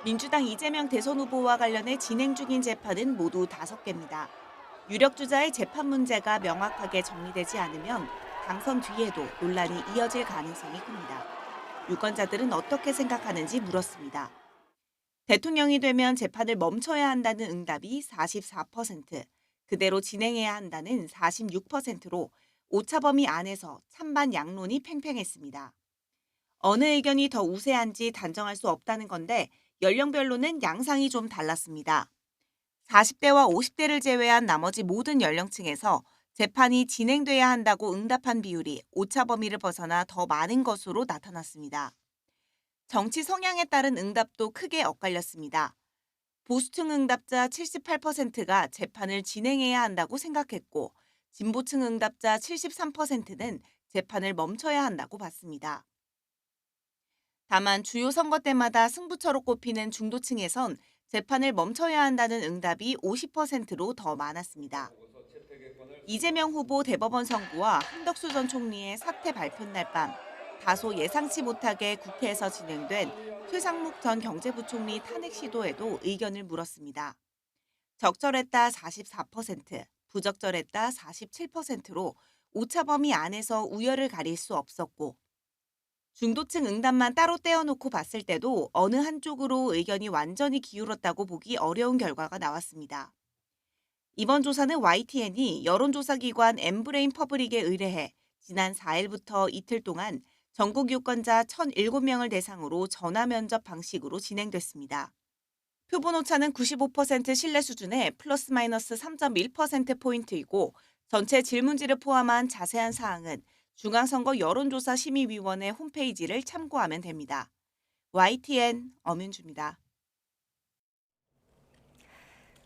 민주당 이재명 대선 후보와 관련해 진행 중인 재판은 모두 5개입니다. 유력 주자의 재판 문제가 명확하게 정리되지 않으면 당선 뒤에도 논란이 이어질 가능성이 큽니다. 유권자들은 어떻게 생각하는지 물었습니다. 대통령이 되면 재판을 멈춰야 한다는 응답이 44%, 그대로 진행해야 한다는 46%로 오차범위 안에서 찬반 양론이 팽팽했습니다. 어느 의견이 더 우세한지 단정할 수 없다는 건데 연령별로는 양상이 좀 달랐습니다. 40대와 50대를 제외한 나머지 모든 연령층에서 재판이 진행돼야 한다고 응답한 비율이 오차 범위를 벗어나 더 많은 것으로 나타났습니다. 정치 성향에 따른 응답도 크게 엇갈렸습니다. 보수층 응답자 78%가 재판을 진행해야 한다고 생각했고 진보층 응답자 73%는 재판을 멈춰야 한다고 봤습니다. 다만 주요 선거 때마다 승부처로 꼽히는 중도층에선 재판을 멈춰야 한다는 응답이 50%로 더 많았습니다. 이재명 후보 대법원 선고와 한덕수 전 총리의 사퇴 발표 날 밤 다소 예상치 못하게 국회에서 진행된 최상목 전 경제부총리 탄핵 시도에도 의견을 물었습니다. 적절했다 44%, 부적절했다 47%로 오차 범위 안에서 우열을 가릴 수 없었고 중도층 응답만 따로 떼어놓고 봤을 때도 어느 한쪽으로 의견이 완전히 기울었다고 보기 어려운 결과가 나왔습니다. 이번 조사는 YTN이 여론조사기관 엠브레인 퍼블릭에 의뢰해 지난 4일부터 이틀 동안 전국 유권자 1,007명을 대상으로 전화 면접 방식으로 진행됐습니다. 표본 오차는 95% 신뢰 수준의 플러스 마이너스 3.1%포인트이고 전체 질문지를 포함한 자세한 사항은 중앙선거 여론조사심의위원회 홈페이지를 참고하면 됩니다. YTN 엄윤주입니다.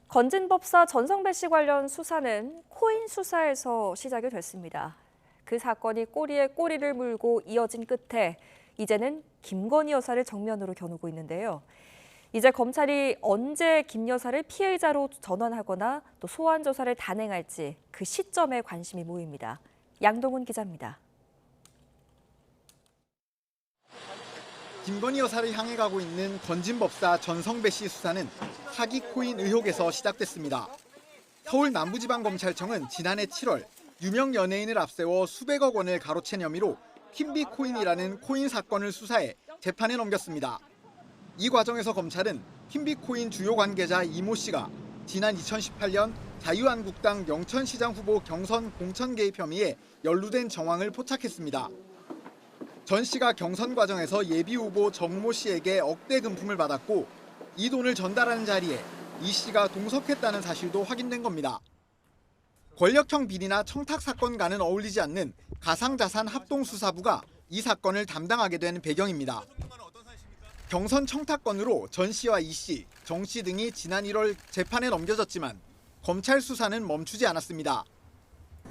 건진법사 전성배 씨 관련 수사는 코인 수사에서 시작이 됐습니다. 그 사건이 꼬리에 꼬리를 물고 이어진 끝에 이제는 김건희 여사를 정면으로 겨누고 있는데요. 이제 검찰이 언제 김 여사를 피해자로 전환하거나 또 소환 조사를 단행할지 그 시점에 관심이 모입니다. 양동훈 기자입니다. 김건희 여사를 향해 가고 있는 건진법사 전성배 씨 수사는 사기 코인 의혹에서 시작됐습니다. 서울 남부지방검찰청은 지난해 7월 유명 연예인을 앞세워 수백억 원을 가로챈 혐의로 킴비코인이라는 코인 사건을 수사해 재판에 넘겼습니다. 이 과정에서 검찰은 킴비코인 주요 관계자 이모 씨가 지난 2018년 자유한국당 영천시장 후보 경선 공천 개입 혐의에 연루된 정황을 포착했습니다. 전 씨가 경선 과정에서 예비 후보 정모 씨에게 억대 금품을 받았고 이 돈을 전달하는 자리에 이 씨가 동석했다는 사실도 확인된 겁니다. 권력형 비리나 청탁 사건과는 어울리지 않는 가상자산 합동수사부가 이 사건을 담당하게 된 배경입니다. 경선 청탁건으로 전 씨와 이 씨, 정 씨 등이 지난 1월 재판에 넘겨졌지만 검찰 수사는 멈추지 않았습니다.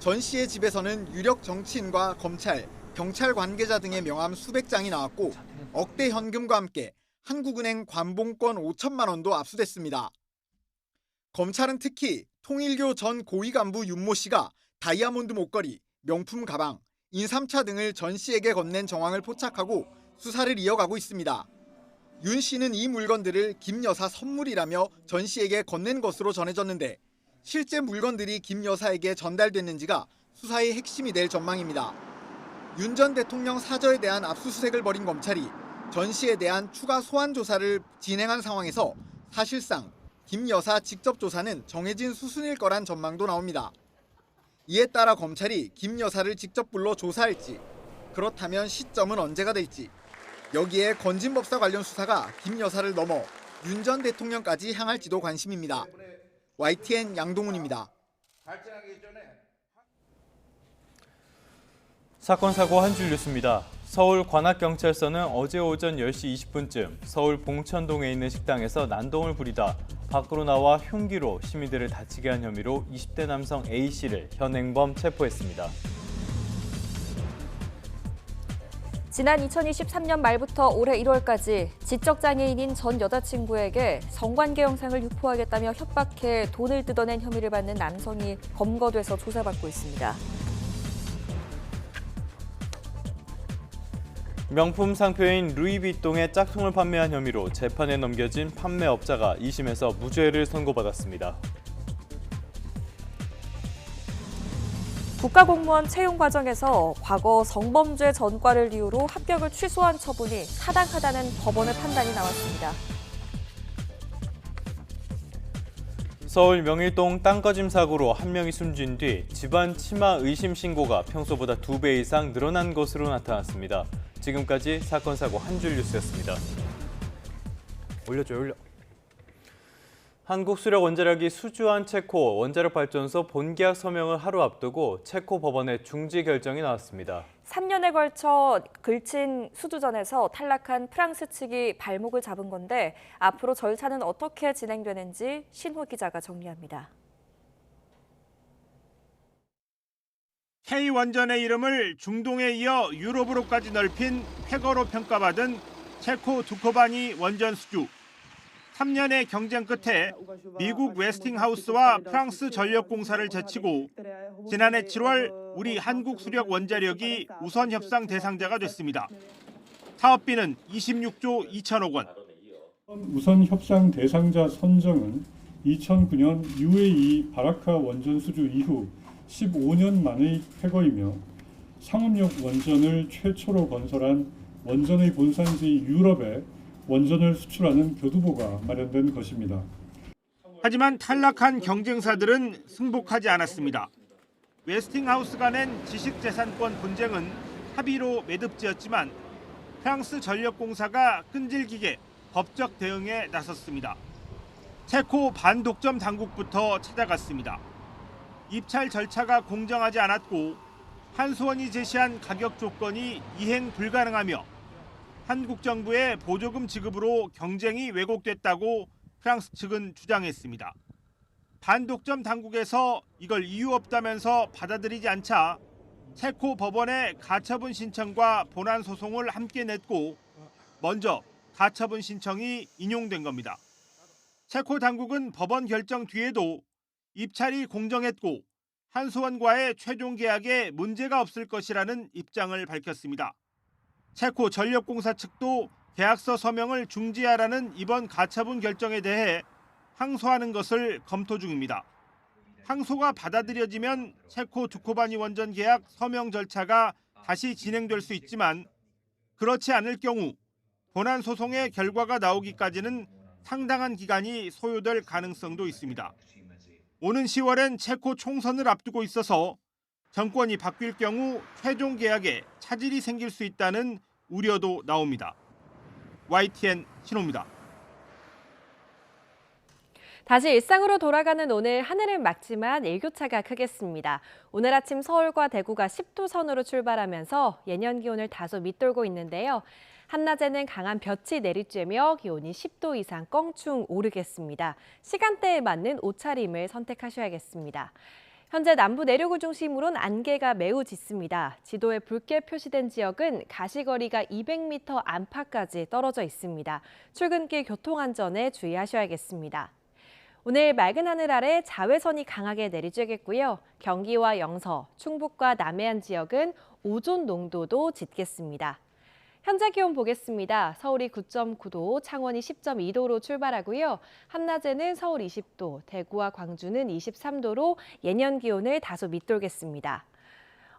전 씨의 집에서는 유력 정치인과 검찰, 경찰 관계자 등의 명함 수백 장이 나왔고 억대 현금과 함께 한국은행 관봉권 5천만 원도 압수됐습니다. 검찰은 특히 통일교 전 고위 간부 윤모 씨가 다이아몬드 목걸이, 명품 가방, 인삼차 등을 전 씨에게 건넨 정황을 포착하고 수사를 이어가고 있습니다. 윤 씨는 이 물건들을 김 여사 선물이라며 전 씨에게 건넨 것으로 전해졌는데 실제 물건들이 김 여사에게 전달됐는지가 수사의 핵심이 될 전망입니다. 윤 전 대통령 사저에 대한 압수수색을 벌인 검찰이 전 씨에 대한 추가 소환 조사를 진행한 상황에서 사실상 김 여사 직접 조사는 정해진 수순일 거란 전망도 나옵니다. 이에 따라 검찰이 김 여사를 직접 불러 조사할지, 그렇다면 시점은 언제가 될지, 여기에 건진법사 관련 수사가 김 여사를 넘어 윤 전 대통령까지 향할지도 관심입니다. YTN 양동훈입니다. 사건 사고 한 줄 뉴스입니다. 서울 관악경찰서는 어제 오전 10시 20분쯤 서울 봉천동에 있는 식당에서 난동을 부리다 밖으로 나와 흉기로 시민들을 다치게 한 혐의로 20대 남성 A씨를 현행범 체포했습니다. 지난 2023년 말부터 올해 1월까지 지적장애인인 전 여자친구에게 성관계 영상을 유포하겠다며 협박해 돈을 뜯어낸 혐의를 받는 남성이 검거돼서 조사받고 있습니다. 명품 상표인 루이비통의 짝퉁을 판매한 혐의로 재판에 넘겨진 판매업자가 2심에서 무죄를 선고받았습니다. 국가공무원 채용 과정에서 과거 성범죄 전과를 이유로 합격을 취소한 처분이 타당하다는 법원의 판단이 나왔습니다. 서울 명일동 땅거짐 사고로 한 명이 숨진 뒤 집안 치마 의심 신고가 평소보다 2배 이상 늘어난 것으로 나타났습니다. 지금까지 사건 사고 한 줄 뉴스였습니다. 올려. 한국수력원자력이 수주한 체코 원자력발전소 본계약 서명을 하루 앞두고 체코 법원의 중지 결정이 나왔습니다. 3년에 걸쳐 걸친 수주전에서 탈락한 프랑스 측이 발목을 잡은 건데 앞으로 절차는 어떻게 진행되는지 신호 기자가 정리합니다. K원전의 이름을 중동에 이어 유럽으로까지 넓힌 쾌거로 평가받은 체코 두코바니 원전 수주. 3년의 경쟁 끝에 미국 웨스팅하우스와 프랑스 전력공사를 제치고 지난해 7월 우리 한국수력원자력이 우선 협상 대상자가 됐습니다. 사업비는 26조 2천억 원. 우선 협상 대상자 선정은 2009년 UAE 바라카 원전 수주 이후 15년 만의 쾌거이며 상업용 원전을 최초로 건설한 원전의 본산지 유럽에 원전을 수출하는 교두보가 마련된 것입니다. 하지만 탈락한 경쟁사들은 승복하지 않았습니다. 웨스팅하우스가 낸 지식재산권 분쟁은 합의로 매듭지었지만 프랑스 전력공사가 끈질기게 법적 대응에 나섰습니다. 체코 반독점 당국부터 찾아갔습니다. 입찰 절차가 공정하지 않았고 한수원이 제시한 가격 조건이 이행 불가능하며 한국 정부의 보조금 지급으로 경쟁이 왜곡됐다고 프랑스 측은 주장했습니다. 반독점 당국에서 이걸 이유 없다면서 받아들이지 않자 체코 법원에 가처분 신청과 본안 소송을 함께 냈고 먼저 가처분 신청이 인용된 겁니다. 체코 당국은 법원 결정 뒤에도 입찰이 공정했고 한수원과의 최종 계약에 문제가 없을 것이라는 입장을 밝혔습니다. 체코 전력공사 측도 계약서 서명을 중지하라는 이번 가처분 결정에 대해 항소하는 것을 검토 중입니다. 항소가 받아들여지면 체코 두코바니 원전 계약 서명 절차가 다시 진행될 수 있지만 그렇지 않을 경우 본안 소송의 결과가 나오기까지는 상당한 기간이 소요될 가능성도 있습니다. 오는 10월엔 체코 총선을 앞두고 있어서 정권이 바뀔 경우 최종 계약에 차질이 생길 수 있다는 우려도 나옵니다. YTN 신호입니다. 다시 일상으로 돌아가는 오늘 하늘은 맑지만 일교차가 크겠습니다. 오늘 아침 서울과 대구가 10도 선으로 출발하면서 예년 기온을 다소 밑돌고 있는데요. 한낮에는 강한 볕이 내리쬐며 기온이 10도 이상 껑충 오르겠습니다. 시간대에 맞는 옷차림을 선택하셔야겠습니다. 현재 남부 내륙을 중심으로는 안개가 매우 짙습니다. 지도에 붉게 표시된 지역은 가시거리가 200m 안팎까지 떨어져 있습니다. 출근길 교통안전에 주의하셔야겠습니다. 오늘 맑은 하늘 아래 자외선이 강하게 내리쬐겠고요. 경기와 영서, 충북과 남해안 지역은 오존 농도도 짙겠습니다. 현재 기온 보겠습니다. 서울이 9.9도, 창원이 10.2도로 출발하고요. 한낮에는 서울 20도, 대구와 광주는 23도로 예년 기온을 다소 밑돌겠습니다.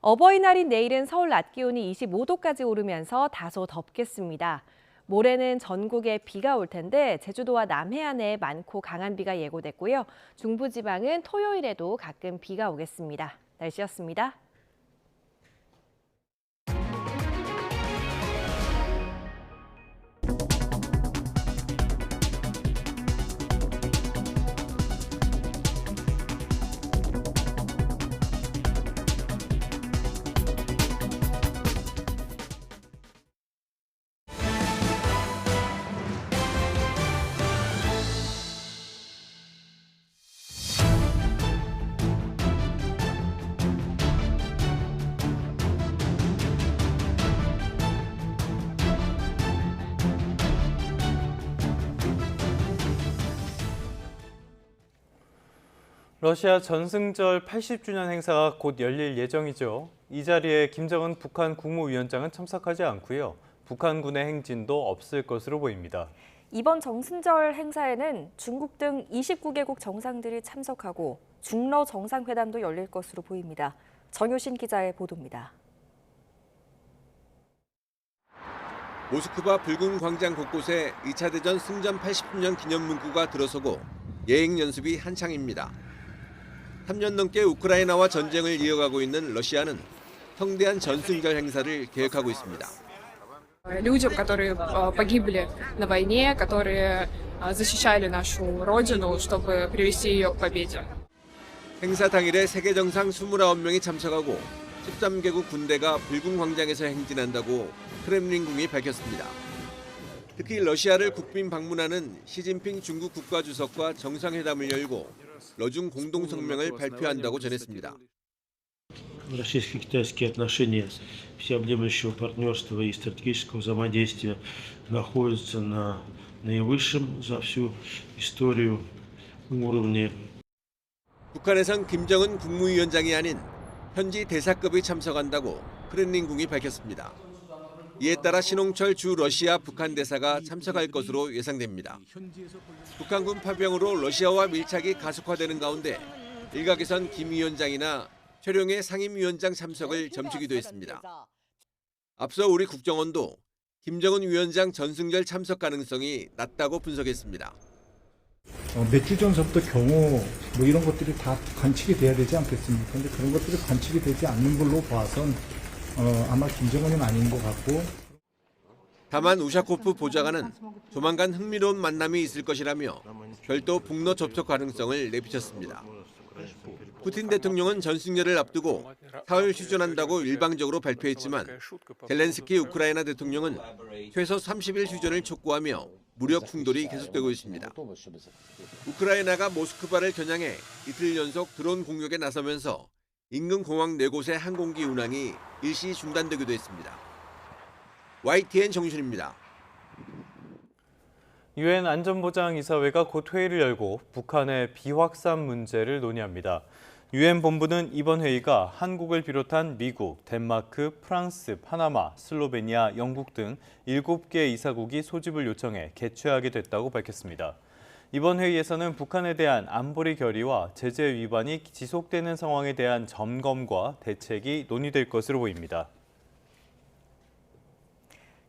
어버이날인 내일은 서울 낮 기온이 25도까지 오르면서 다소 덥겠습니다. 모레는 전국에 비가 올 텐데 제주도와 남해안에 많고 강한 비가 예고됐고요. 중부지방은 토요일에도 가끔 비가 오겠습니다. 날씨였습니다. 러시아 전승절 80주년 행사가 곧 열릴 예정이죠. 이 자리에 김정은 북한 국무위원장은 참석하지 않고요. 북한군의 행진도 없을 것으로 보입니다. 이번 정승절 행사에는 중국 등 29개국 정상들이 참석하고 중러 정상회담도 열릴 것으로 보입니다. 정효신 기자의 보도입니다. 모스크바 붉은 광장 곳곳에 2차 대전 승전 80주년 기념 문구가 들어서고 예행 연습이 한창입니다. 3년 넘게 우크라이나와 전쟁을 이어가고 있는 러시아는 성대한 전승절 행사를 계획하고 있습니다. Людям, которые погибли на войне, которые защищали нашу родину, чтобы привести ее к победе. 행사 당일에 세계 정상 29명이 참석하고 13개국 군대가 붉은 광장에서 행진한다고 크렘린궁이 밝혔습니다. 특히 러시아를 국빈 방문하는 시진핑 중국 국가주석과 정상회담을 열고 러중 공동성명을 발표한다고 전했습니다. Российско-китайские отношения всеобъемлющего партнерства и стратегического взаимодействия находятся на наивысшем за всю историю уровне. 북한에선 김정은 국무위원장이 아닌 현지 대사급이 참석한다고 크렘린궁이 밝혔습니다. 이에 따라 신홍철 주 러시아 북한 대사가 참석할 것으로 예상됩니다. 북한군 파병으로 러시아와 밀착이 가속화되는 가운데 일각에선 김 위원장이나 최룡해 상임위원장 참석을 점치기도 했습니다. 앞서 우리 국정원도 김정은 위원장 전승절 참석 가능성이 낮다고 분석했습니다. 몇 주 전서부터 경호 이런 것들이 다 관측이 돼야 되지 않겠습니까? 근데 그런 것들이 관측이 되지 않는 걸로 봐선 아마 김정은은 아닌 것 같고. 다만 우샤코프 보좌관은 조만간 흥미로운 만남이 있을 것이라며 별도 북러 접촉 가능성을 내비쳤습니다. 푸틴 대통령은 전승절을 앞두고 사흘 휴전한다고 일방적으로 발표했지만 젤렌스키 우크라이나 대통령은 최소 30일 휴전을 촉구하며 무력 충돌이 계속되고 있습니다. 우크라이나가 모스크바를 겨냥해 이틀 연속 드론 공격에 나서면서 인근 공항 4곳의 항공기 운항이 일시 중단되기도 했습니다. YTN 정준입니다. 유엔 안전보장이사회가 곧 회의를 열고 북한의 비확산 문제를 논의합니다. 유엔 본부는 이번 회의가 한국을 비롯한 미국, 덴마크, 프랑스, 파나마, 슬로베니아, 영국 등 7개 이사국이 소집을 요청해 개최하게 됐다고 밝혔습니다. 이번 회의에서는 북한에 대한 안보리 결의와 제재 위반이 지속되는 상황에 대한 점검과 대책이 논의될 것으로 보입니다.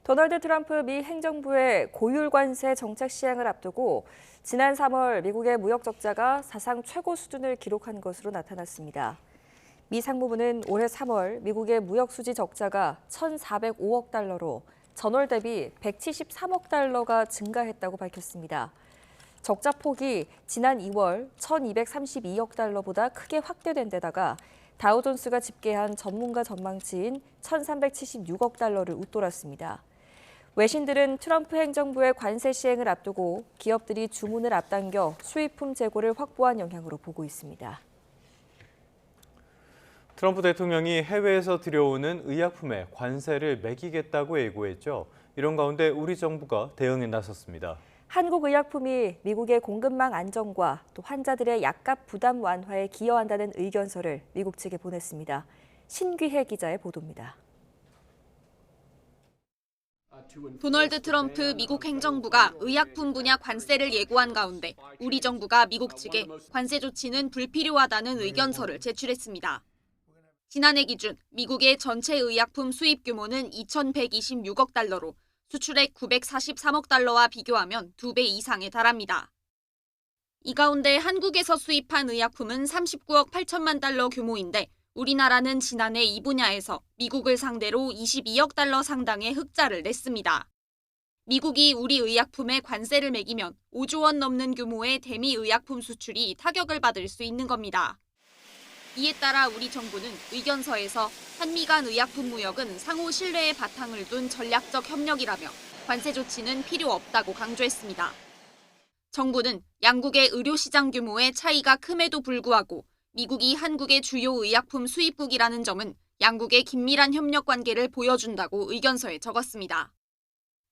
도널드 트럼프 미 행정부의 고율 관세 정책 시행을 앞두고 지난 3월 미국의 무역 적자가 사상 최고 수준을 기록한 것으로 나타났습니다. 미 상무부는 올해 3월 미국의 무역 수지 적자가 1,405억 달러로 전월 대비 173억 달러가 증가했다고 밝혔습니다. 적자 폭이 지난 2월 1,232억 달러보다 크게 확대된 데다가 다우존스가 집계한 전문가 전망치인 1,376억 달러를 웃돌았습니다. 외신들은 트럼프 행정부의 관세 시행을 앞두고 기업들이 주문을 앞당겨 수입품 재고를 확보한 영향으로 보고 있습니다. 트럼프 대통령이 해외에서 들여오는 의약품에 관세를 매기겠다고 예고했죠. 이런 가운데 우리 정부가 대응에 나섰습니다. 한국 의약품이 미국의 공급망 안정과 또 환자들의 약값 부담 완화에 기여한다는 의견서를 미국 측에 보냈습니다. 신귀혜 기자의 보도입니다. 도널드 트럼프 미국 행정부가 의약품 분야 관세를 예고한 가운데 우리 정부가 미국 측에 관세 조치는 불필요하다는 의견서를 제출했습니다. 지난해 기준 미국의 전체 의약품 수입 규모는 2,126억 달러로 수출액 943억 달러와 비교하면 2배 이상에 달합니다. 이 가운데 한국에서 수입한 의약품은 39억 8천만 달러 규모인데 우리나라는 지난해 이 분야에서 미국을 상대로 22억 달러 상당의 흑자를 냈습니다. 미국이 우리 의약품에 관세를 매기면 5조 원 넘는 규모의 대미 의약품 수출이 타격을 받을 수 있는 겁니다. 이에 따라 우리 정부는 의견서에서 한미 간 의약품 무역은 상호 신뢰에 바탕을 둔 전략적 협력이라며 관세 조치는 필요 없다고 강조했습니다. 정부는 양국의 의료 시장 규모의 차이가 큼에도 불구하고 미국이 한국의 주요 의약품 수입국이라는 점은 양국의 긴밀한 협력 관계를 보여준다고 의견서에 적었습니다.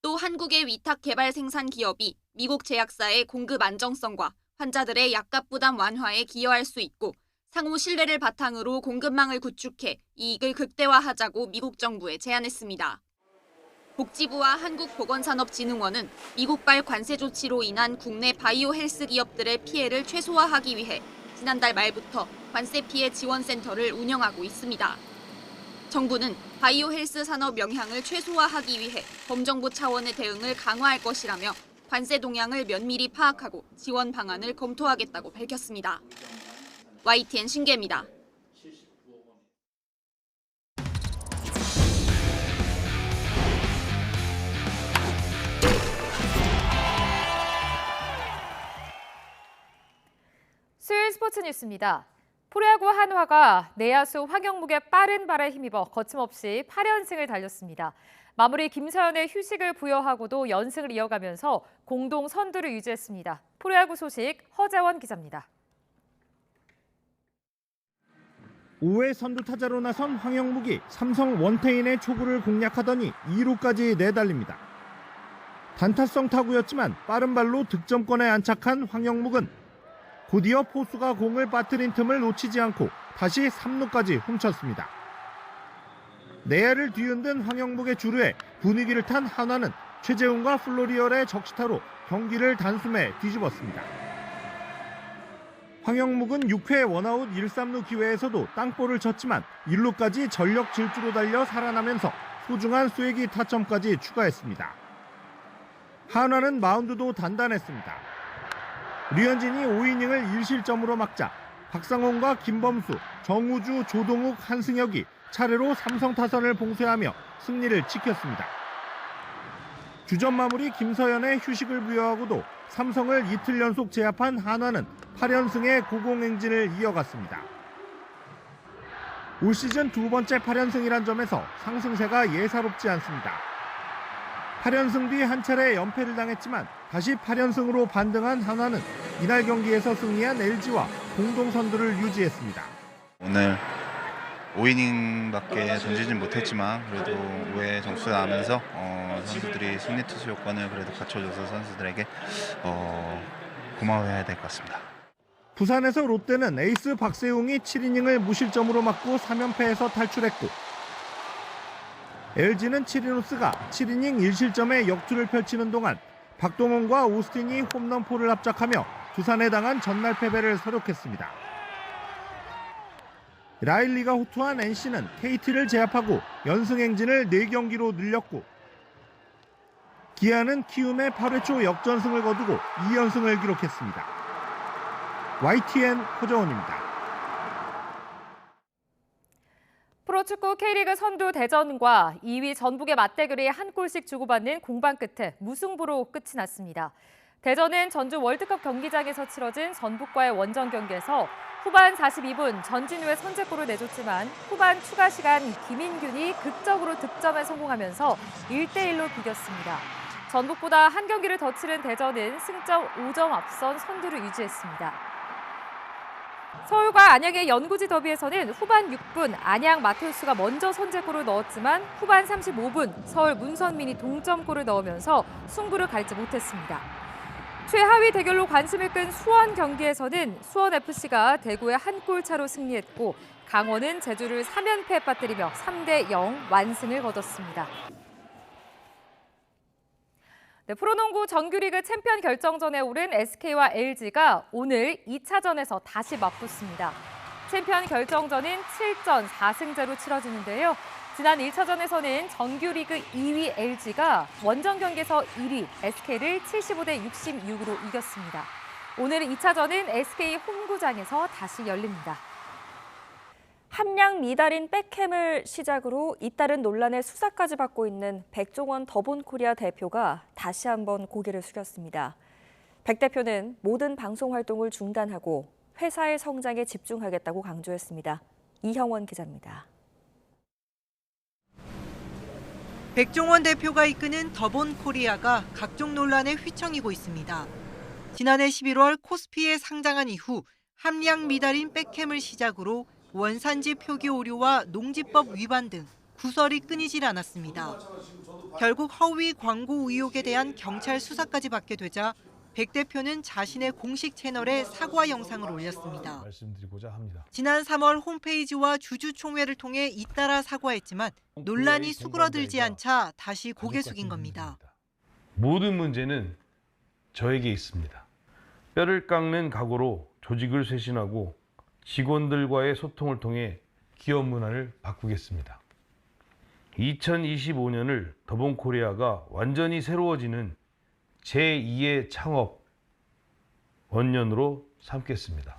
또 한국의 위탁 개발 생산 기업이 미국 제약사의 공급 안정성과 환자들의 약값 부담 완화에 기여할 수 있고 상호 신뢰를 바탕으로 공급망을 구축해 이익을 극대화하자고 미국 정부에 제안했습니다. 복지부와 한국보건산업진흥원은 미국발 관세 조치로 인한 국내 바이오 헬스 기업들의 피해를 최소화하기 위해 지난달 말부터 관세 피해 지원센터를 운영하고 있습니다. 정부는 바이오 헬스 산업 영향을 최소화하기 위해 범정부 차원의 대응을 강화할 것이라며 관세 동향을 면밀히 파악하고 지원 방안을 검토하겠다고 밝혔습니다. YTN 신계입니다. 수요일 스포츠 뉴스입니다. 프로야구 한화가 내야수 황영묵의 빠른 발에 힘입어 거침없이 8연승을 달렸습니다. 마무리 김서현의 휴식을 부여하고도 연승을 이어가면서 공동 선두를 유지했습니다. 프로야구 소식 허재원 기자입니다. 5회 선두 타자로 나선 황영묵이 삼성 원태인의 초구를 공략하더니 2루까지 내달립니다. 단타성 타구였지만 빠른 발로 득점권에 안착한 황영묵은 곧이어 포수가 공을 빠뜨린 틈을 놓치지 않고 다시 3루까지 훔쳤습니다. 내야를 뒤흔든 황영묵의 주루에 분위기를 탄 한화는 최재훈과 플로리얼의 적시타로 경기를 단숨에 뒤집었습니다. 황영묵은 6회 원아웃 1-3루 기회에서도 땅볼을 쳤지만 1루까지 전력 질주로 달려 살아나면서 소중한 쐐기 타점까지 추가했습니다. 한화는 마운드도 단단했습니다. 류현진이 5이닝을 1실점으로 막자 박상원과 김범수, 정우주, 조동욱, 한승혁이 차례로 삼성 타선을 봉쇄하며 승리를 지켰습니다. 주전 마무리 김서현의 휴식을 부여하고도 삼성을 이틀 연속 제압한 한화는 8연승의 고공행진을 이어갔습니다. 올 시즌 두 번째 8연승이란 점에서 상승세가 예사롭지 않습니다. 8연승 뒤 한 차례 연패를 당했지만 다시 8연승으로 반등한 한화는 이날 경기에서 승리한 LG와 공동 선두를 유지했습니다. 오늘 5이닝밖에 던지진 못했지만 그래도 5회 점수 나면서 선수들이 승리 투수 요건을 그래도 갖춰줘서 선수들에게 고마워해야 될 것 같습니다. 부산에서 롯데는 에이스 박세웅이 7이닝을 무실점으로 막고 3연패에서 탈출했고 LG는 치리노스가 7이닝 1실점의 역투를 펼치는 동안 박동원과 오스틴이 홈런포를 합작하며 두산에 당한 전날 패배를 서력했습니다. 라일리가 호투한 NC는 KT를 제압하고 연승 행진을 4경기로 늘렸고 기아는 키움의 8회 초 역전승을 거두고 2연승을 기록했습니다. YTN 허정원입니다. 프로축구 K리그 선두 대전과 2위 전북의 맞대결이 한 골씩 주고받는 공방 끝에 무승부로 끝이 났습니다. 대전은 전주 월드컵 경기장에서 치러진 전북과의 원정 경기에서 후반 42분 전진우의 선제골을 내줬지만 후반 추가 시간 김인균이 극적으로 득점에 성공하면서 1대1로 비겼습니다. 전북보다 한 경기를 더 치른 대전은 승점 5점 앞선 선두를 유지했습니다. 서울과 안양의 연구지 더비에서는 후반 6분 안양 마테우스가 먼저 선제골을 넣었지만 후반 35분 서울 문선민이 동점골을 넣으면서 승부를 가리지 못했습니다. 최하위 대결로 관심을 끈 수원 경기에서는 수원FC가 대구의 한 골 차로 승리했고 강원은 제주를 3연패에 빠뜨리며 3대0 완승을 거뒀습니다. 네, 프로농구 정규리그 챔피언 결정전에 오른 SK와 LG가 오늘 2차전에서 다시 맞붙습니다. 챔피언 결정전은 7전 4승제로 치러지는데요. 지난 1차전에서는 정규리그 2위 LG가 원정 경기에서 1위 SK를 75대 66으로 이겼습니다. 오늘 2차전은 SK 홈구장에서 다시 열립니다. 함량 미달인 백햄을 시작으로 잇따른 논란의 수사까지 받고 있는 백종원 더본코리아 대표가 다시 한번 고개를 숙였습니다. 백 대표는 모든 방송 활동을 중단하고 회사의 성장에 집중하겠다고 강조했습니다. 이형원 기자입니다. 백종원 대표가 이끄는 더본코리아가 각종 논란에 휘청이고 있습니다. 지난해 11월 코스피에 상장한 이후 함량 미달인 백햄을 시작으로 원산지 표기 오류와 농지법 위반 등 구설이 끊이질 않았습니다. 결국 허위 광고 의혹에 대한 경찰 수사까지 받게 되자 백 대표는 자신의 공식 채널에 사과 영상을 올렸습니다. 말씀드리고자 합니다. 지난 3월 홈페이지와 주주총회를 통해 잇따라 사과했지만 논란이 수그러들지 않자 다시 고개 숙인 겁니다. 모든 문제는 저에게 있습니다. 뼈를 깎는 각오로 조직을 쇄신하고 직원들과의 소통을 통해 기업 문화를 바꾸겠습니다. 2025년을 더본코리아가 완전히 새로워지는 제2의 창업 원년으로 삼겠습니다.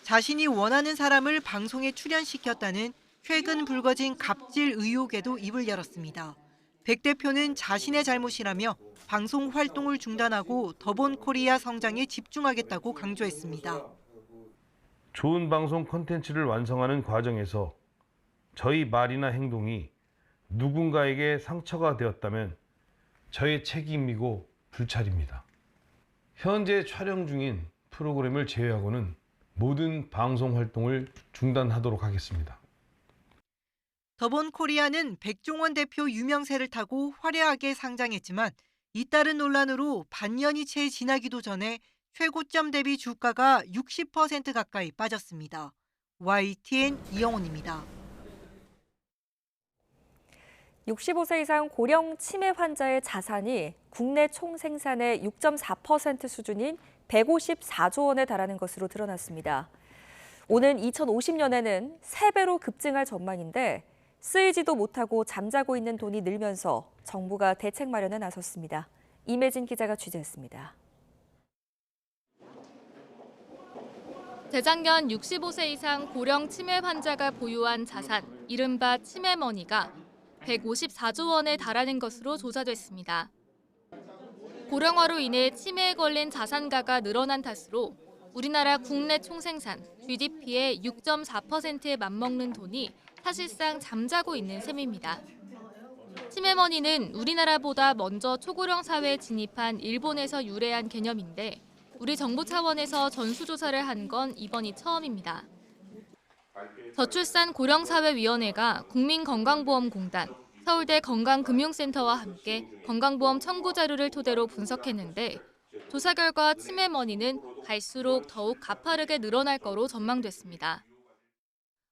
자신이 원하는 사람을 방송에 출연시켰다는 최근 불거진 갑질 의혹에도 입을 열었습니다. 백 대표는 자신의 잘못이라며 방송 활동을 중단하고 더본코리아 성장에 집중하겠다고 강조했습니다. 좋은 방송 콘텐츠를 완성하는 과정에서 저희 말이나 행동이 누군가에게 상처가 되었다면 저의 책임이고 불찰입니다. 현재 촬영 중인 프로그램을 제외하고는 모든 방송 활동을 중단하도록 하겠습니다. 더본코리아는 백종원 대표 유명세를 타고 화려하게 상장했지만 잇따른 논란으로 반년이 채 지나기도 전에 최고점 대비 주가가 60% 가까이 빠졌습니다. YTN 이영훈입니다. 65세 이상 고령 치매 환자의 자산이 국내 총 생산의 6.4% 수준인 154조 원에 달하는 것으로 드러났습니다. 오는 2050년에는 3배로 급증할 전망인데 쓰이지도 못하고 잠자고 있는 돈이 늘면서 정부가 대책 마련에 나섰습니다. 임혜진 기자가 취재했습니다. 재작년 65세 이상 고령 치매 환자가 보유한 자산, 이른바 치매머니가 154조 원에 달하는 것으로 조사됐습니다. 고령화로 인해 치매에 걸린 자산가가 늘어난 탓으로 우리나라 국내 총생산, GDP의 6.4%에 맞먹는 돈이 사실상 잠자고 있는 셈입니다. 치매머니는 우리나라보다 먼저 초고령 사회에 진입한 일본에서 유래한 개념인데 우리 정부 차원에서 전수조사를 한 건 이번이 처음입니다. 저출산 고령사회위원회가 국민건강보험공단, 서울대 건강금융센터와 함께 건강보험 청구 자료를 토대로 분석했는데 조사 결과 치매머니는 갈수록 더욱 가파르게 늘어날 거로 전망됐습니다.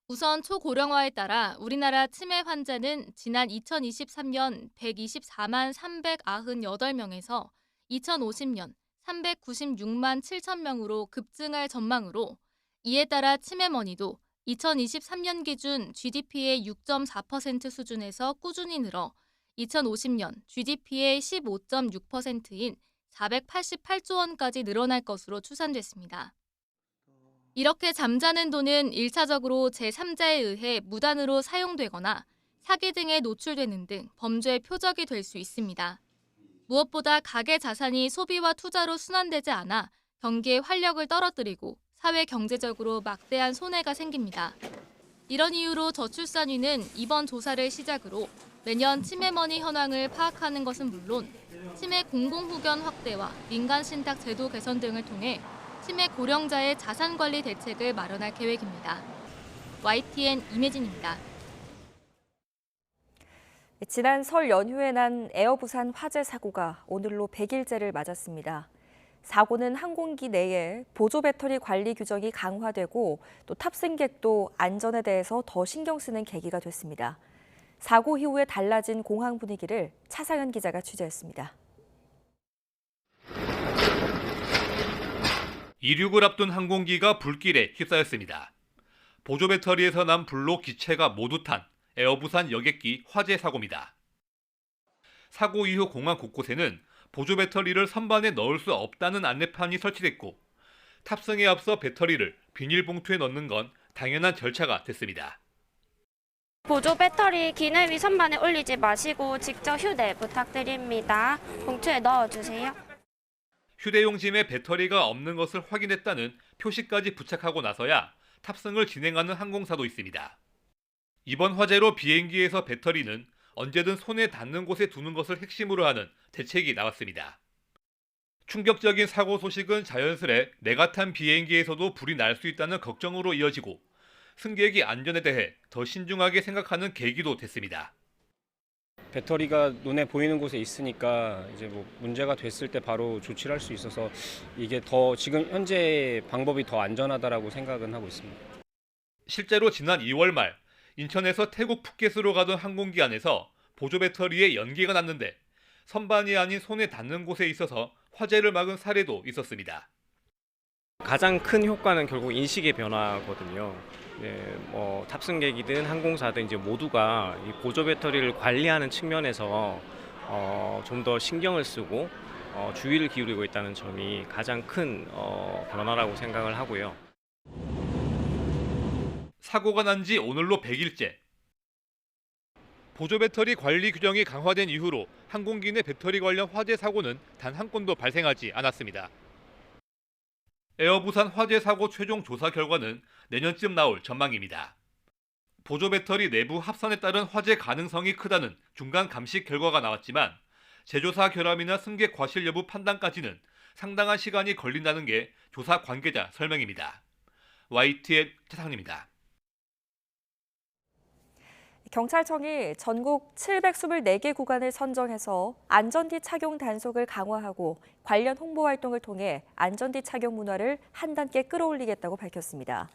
우선 초고령화에 따라 우리나라 치매 환자는 지난 2023년 124만 398명에서 2050년 396만 7천 명으로 급증할 전망으로 이에 따라 치매머니도 2023년 기준 GDP의 6.4% 수준에서 꾸준히 늘어 2050년 GDP의 15.6%인 488조 원까지 늘어날 것으로 추산됐습니다. 이렇게 잠자는 돈은 1차적으로 제3자에 의해 무단으로 사용되거나 사기 등에 노출되는 등 범죄의 표적이 될 수 있습니다. 무엇보다 가계 자산이 소비와 투자로 순환되지 않아 경기의 활력을 떨어뜨리고 사회 경제적으로 막대한 손해가 생깁니다. 이런 이유로 저출산위는 이번 조사를 시작으로 매년 치매머니 현황을 파악하는 것은 물론 치매 공공후견 확대와 민간신탁 제도 개선 등을 통해 치매 고령자의 자산관리 대책을 마련할 계획입니다. YTN 임혜진입니다. 지난 설 연휴에 난 에어부산 화재 사고가 오늘로 100일째를 맞았습니다. 사고는 항공기 내에 보조 배터리 관리 규정이 강화되고 또 탑승객도 안전에 대해서 더 신경 쓰는 계기가 됐습니다. 사고 이후에 달라진 공항 분위기를 차상현 기자가 취재했습니다. 이륙을 앞둔 항공기가 불길에 휩싸였습니다. 보조 배터리에서 난 불로 기체가 모두 탄 에어부산 여객기 화재 사고입니다. 사고 이후 공항 곳곳에는 보조 배터리를 선반에 넣을 수 없다는 안내판이 설치됐고 탑승에 앞서 배터리를 비닐봉투에 넣는 건 당연한 절차가 됐습니다. 보조 배터리 기내 위 선반에 올리지 마시고 직접 휴대 부탁드립니다. 봉투에 넣어주세요. 휴대용 짐에 배터리가 없는 것을 확인했다는 표시까지 부착하고 나서야 탑승을 진행하는 항공사도 있습니다. 이번 화재로 비행기에서 배터리는 언제든 손에 닿는 곳에 두는 것을 핵심으로 하는 대책이 나왔습니다. 충격적인 사고 소식은 자연스레 내가 탄 비행기에서도 불이 날 수 있다는 걱정으로 이어지고 승객이 안전에 대해 더 신중하게 생각하는 계기도 됐습니다. 배터리가 눈에 보이는 곳에 있으니까 이제 뭐 문제가 됐을 때 바로 조치를 할 수 있어서 이게 더 지금 현재 방법이 더 안전하다라고 생각은 하고 있습니다. 실제로 지난 2월 말 인천에서 태국 푸켓으로 가던 항공기 안에서 보조 배터리에 연기가 났는데 선반이 아닌 손에 닿는 곳에 있어서 화재를 막은 사례도 있었습니다. 가장 큰 효과는 결국 인식의 변화거든요. 탑승객이든 항공사든 이제 모두가 이 보조 배터리를 관리하는 측면에서 좀 더 신경을 쓰고 주의를 기울이고 있다는 점이 가장 큰 변화라고 생각을 하고요. 사고가 난 지 오늘로 100일째. 보조 배터리 관리 규정이 강화된 이후로 항공기 내 배터리 관련 화재 사고는 단 한 건도 발생하지 않았습니다. 에어부산 화재 사고 최종 조사 결과는 내년쯤 나올 전망입니다. 보조 배터리 내부 합선에 따른 화재 가능성이 크다는 중간 감식 결과가 나왔지만 제조사 결함이나 승객 과실 여부 판단까지는 상당한 시간이 걸린다는 게 조사 관계자 설명입니다. YTN 차상입니다. 경찰청이 전국 724개 구간을 선정해서 안전띠 착용 단속을 강화하고 관련 홍보 활동을 통해 안전띠 착용 문화를 한 단계 끌어올리겠다고 밝혔습니다.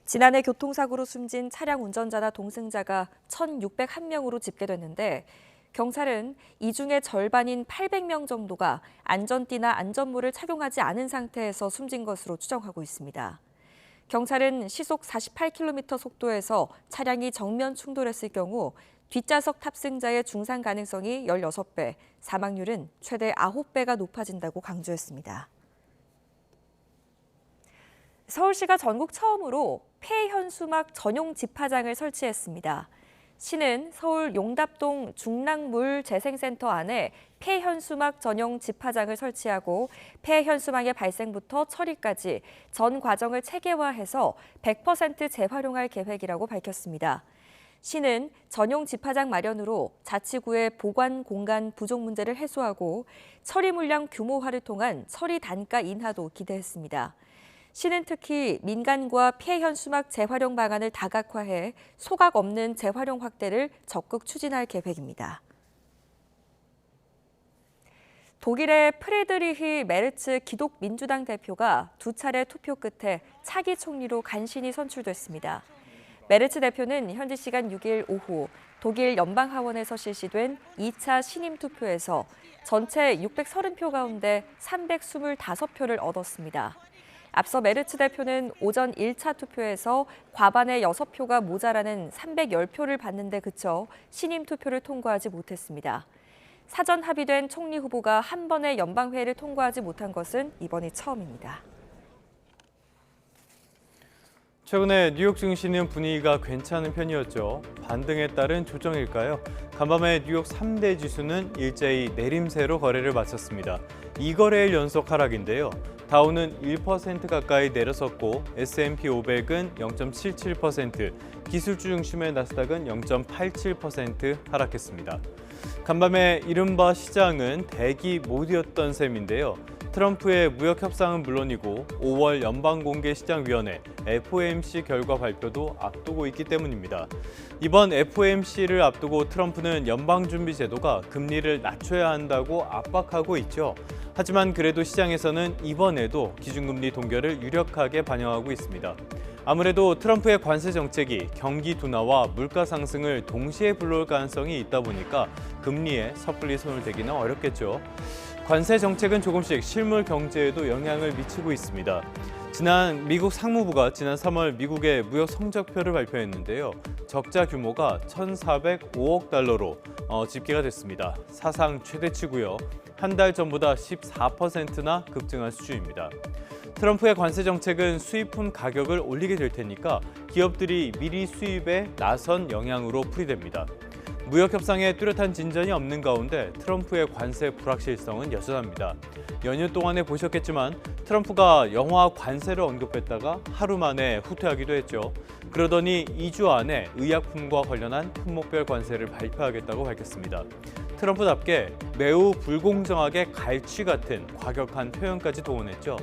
지난해 교통사고로 숨진 차량 운전자나 동승자가 1,601명으로 집계됐는데 경찰은 이 중에 절반인 800명 정도가 안전띠나 안전모를 착용하지 않은 상태에서 숨진 것으로 추정하고 있습니다. 경찰은 시속 48km 속도에서 차량이 정면 충돌했을 경우 뒷좌석 탑승자의 중상 가능성이 16배, 사망률은 최대 9배가 높아진다고 강조했습니다. 서울시가 전국 처음으로 폐현수막 전용 집화장을 설치했습니다. 시는 서울 용답동 중랑물재생센터 안에 폐현수막 전용 집화장을 설치하고 폐현수막의 발생부터 처리까지 전 과정을 체계화해서 100% 재활용할 계획이라고 밝혔습니다. 시는 전용 집화장 마련으로 자치구의 보관 공간 부족 문제를 해소하고 처리 물량 규모화를 통한 처리 단가 인하도 기대했습니다. 시는 특히 민간과 폐현수막 재활용 방안을 다각화해 소각 없는 재활용 확대를 적극 추진할 계획입니다. 독일의 프리드리히 메르츠 기독민주당 대표가 두 차례 투표 끝에 차기 총리로 간신히 선출됐습니다. 메르츠 대표는 현지 시간 6일 오후 독일 연방하원에서 실시된 2차 신임 투표에서 전체 630표 가운데 325표를 얻었습니다. 앞서 메르츠 대표는 오전 1차 투표에서 과반의 6표가 모자라는 310표를 받는 데 그쳐 신임 투표를 통과하지 못했습니다. 사전 합의된 총리 후보가 한 번의 연방회의를 통과하지 못한 것은 이번이 처음입니다. 최근에 뉴욕 증시는 분위기가 괜찮은 편이었죠. 반등에 따른 조정일까요? 간밤에 뉴욕 3대 지수는 일제히 내림세로 거래를 마쳤습니다. 2거래일 연속 하락인데요. 다우는 1% 가까이 내려섰고 S&P 500은 0.77%, 기술주 중심의 나스닥은 0.87% 하락했습니다. 간밤에 이른바 시장은 대기 모드였던 셈인데요. 트럼프의 무역 협상은 물론이고 5월 연방공개시장위원회 FOMC 결과 발표도 앞두고 있기 때문입니다. 이번 FOMC를 앞두고 트럼프는 연방준비제도가 금리를 낮춰야 한다고 압박하고 있죠. 하지만 그래도 시장에서는 이번에도 기준금리 동결을 유력하게 반영하고 있습니다. 아무래도 트럼프의 관세 정책이 경기 둔화와 물가 상승을 동시에 불러올 가능성이 있다 보니까 금리에 섣불리 손을 대기는 어렵겠죠. 관세 정책은 조금씩 실물 경제에도 영향을 미치고 있습니다. 미국 상무부가 지난 3월 미국의 무역 성적표를 발표했는데요. 적자 규모가 1,405억 달러로 집계가 됐습니다. 사상 최대치고요. 한 달 전보다 14%나 급증한 수준입니다. 트럼프의 관세 정책은 수입품 가격을 올리게 될 테니까 기업들이 미리 수입에 나선 영향으로 풀이됩니다. 무역 협상에 뚜렷한 진전이 없는 가운데 트럼프의 관세 불확실성은 여전합니다. 연휴 동안에 보셨겠지만 트럼프가 영화 관세를 언급했다가 하루 만에 후퇴하기도 했죠. 그러더니 2주 안에 의약품과 관련한 품목별 관세를 발표하겠다고 밝혔습니다. 트럼프답게 매우 불공정하게 갈취 같은 과격한 표현까지 동원했죠.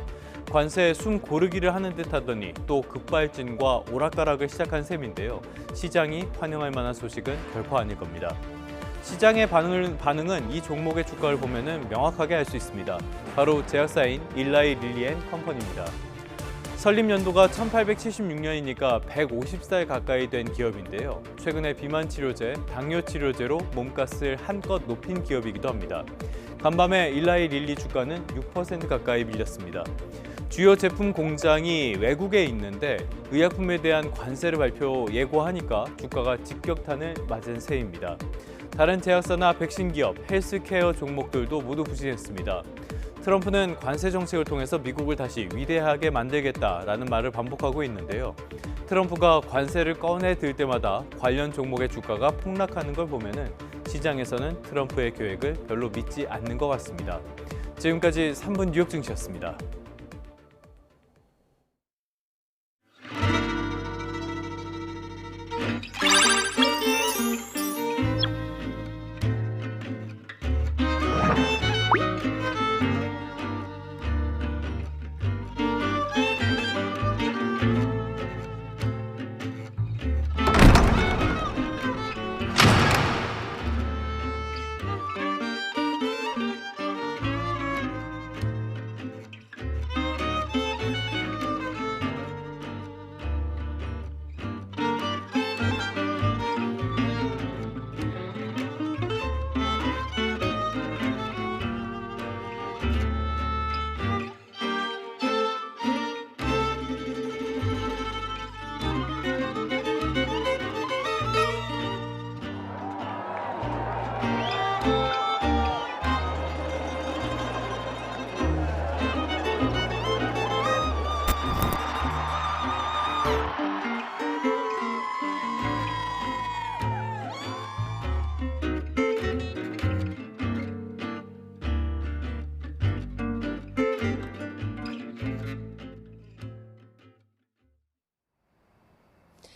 관세에 숨 고르기를 하는 듯 하더니 또 급발진과 오락가락을 시작한 셈인데요. 시장이 환영할 만한 소식은 결코 아닐 겁니다. 시장의 반응은 이 종목의 주가를 보면 명확하게 알 수 있습니다. 바로 제약사인 일라이 릴리 앤 컴퍼니입니다. 설립 연도가 1876년이니까 150살 가까이 된 기업인데요. 최근에 비만 치료제, 당뇨 치료제로 몸값을 한껏 높인 기업이기도 합니다. 간밤에 일라이 릴리 주가는 6% 가까이 밀렸습니다. 주요 제품 공장이 외국에 있는데 의약품에 대한 관세를 예고하니까 주가가 직격탄을 맞은 셈입니다. 다른 제약사나 백신 기업, 헬스케어 종목들도 모두 부진했습니다. 트럼프는 관세 정책을 통해서 미국을 다시 위대하게 만들겠다라는 말을 반복하고 있는데요. 트럼프가 관세를 꺼내 들 때마다 관련 종목의 주가가 폭락하는 걸 보면은 시장에서는 트럼프의 계획을 별로 믿지 않는 것 같습니다. 지금까지 3분 뉴욕 증시였습니다.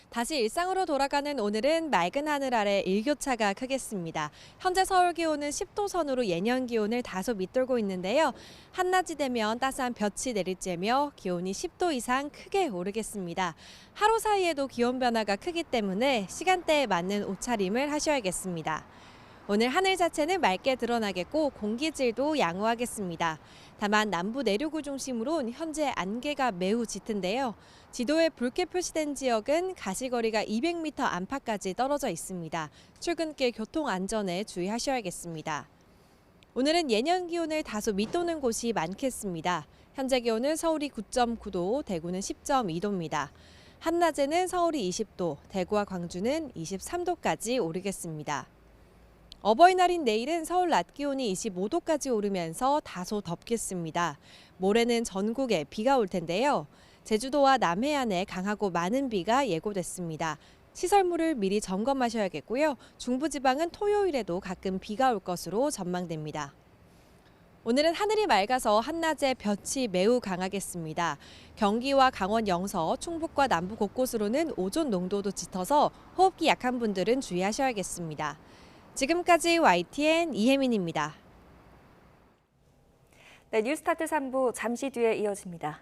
다시 일상으로 돌아가는 오늘은 맑은 하늘 아래 일교차가 크겠습니다. 현재 서울 기온은 10도 선으로 예년 기온을 다소 밑돌고 있는데요. 한낮이 되면 따스한 볕이 내리쬐며 기온이 10도 이상 크게 오르겠습니다. 하루 사이에도 기온 변화가 크기 때문에 시간대에 맞는 옷차림을 하셔야겠습니다. 오늘 하늘 자체는 맑게 드러나겠고 공기질도 양호하겠습니다. 다만 남부 내륙을 중심으로 현재 안개가 매우 짙은데요. 지도에 붉게 표시된 지역은 가시거리가 200m 안팎까지 떨어져 있습니다. 출근길 교통 안전에 주의하셔야겠습니다. 오늘은 예년 기온을 다소 밑도는 곳이 많겠습니다. 현재 기온은 서울이 9.9도, 대구는 10.2도입니다. 한낮에는 서울이 20도, 대구와 광주는 23도까지 오르겠습니다. 어버이날인 내일은 서울 낮 기온이 25도까지 오르면서 다소 덥겠습니다. 모레는 전국에 비가 올 텐데요. 제주도와 남해안에 강하고 많은 비가 예고됐습니다. 시설물을 미리 점검하셔야겠고요. 중부지방은 토요일에도 가끔 비가 올 것으로 전망됩니다. 오늘은 하늘이 맑아서 한낮에 볕이 매우 강하겠습니다. 경기와 강원 영서, 충북과 남부 곳곳으로는 오존 농도도 짙어서 호흡기 약한 분들은 주의하셔야겠습니다. 지금까지 YTN 이혜민입니다. 네, 뉴스타트 3부 잠시 뒤에 이어집니다.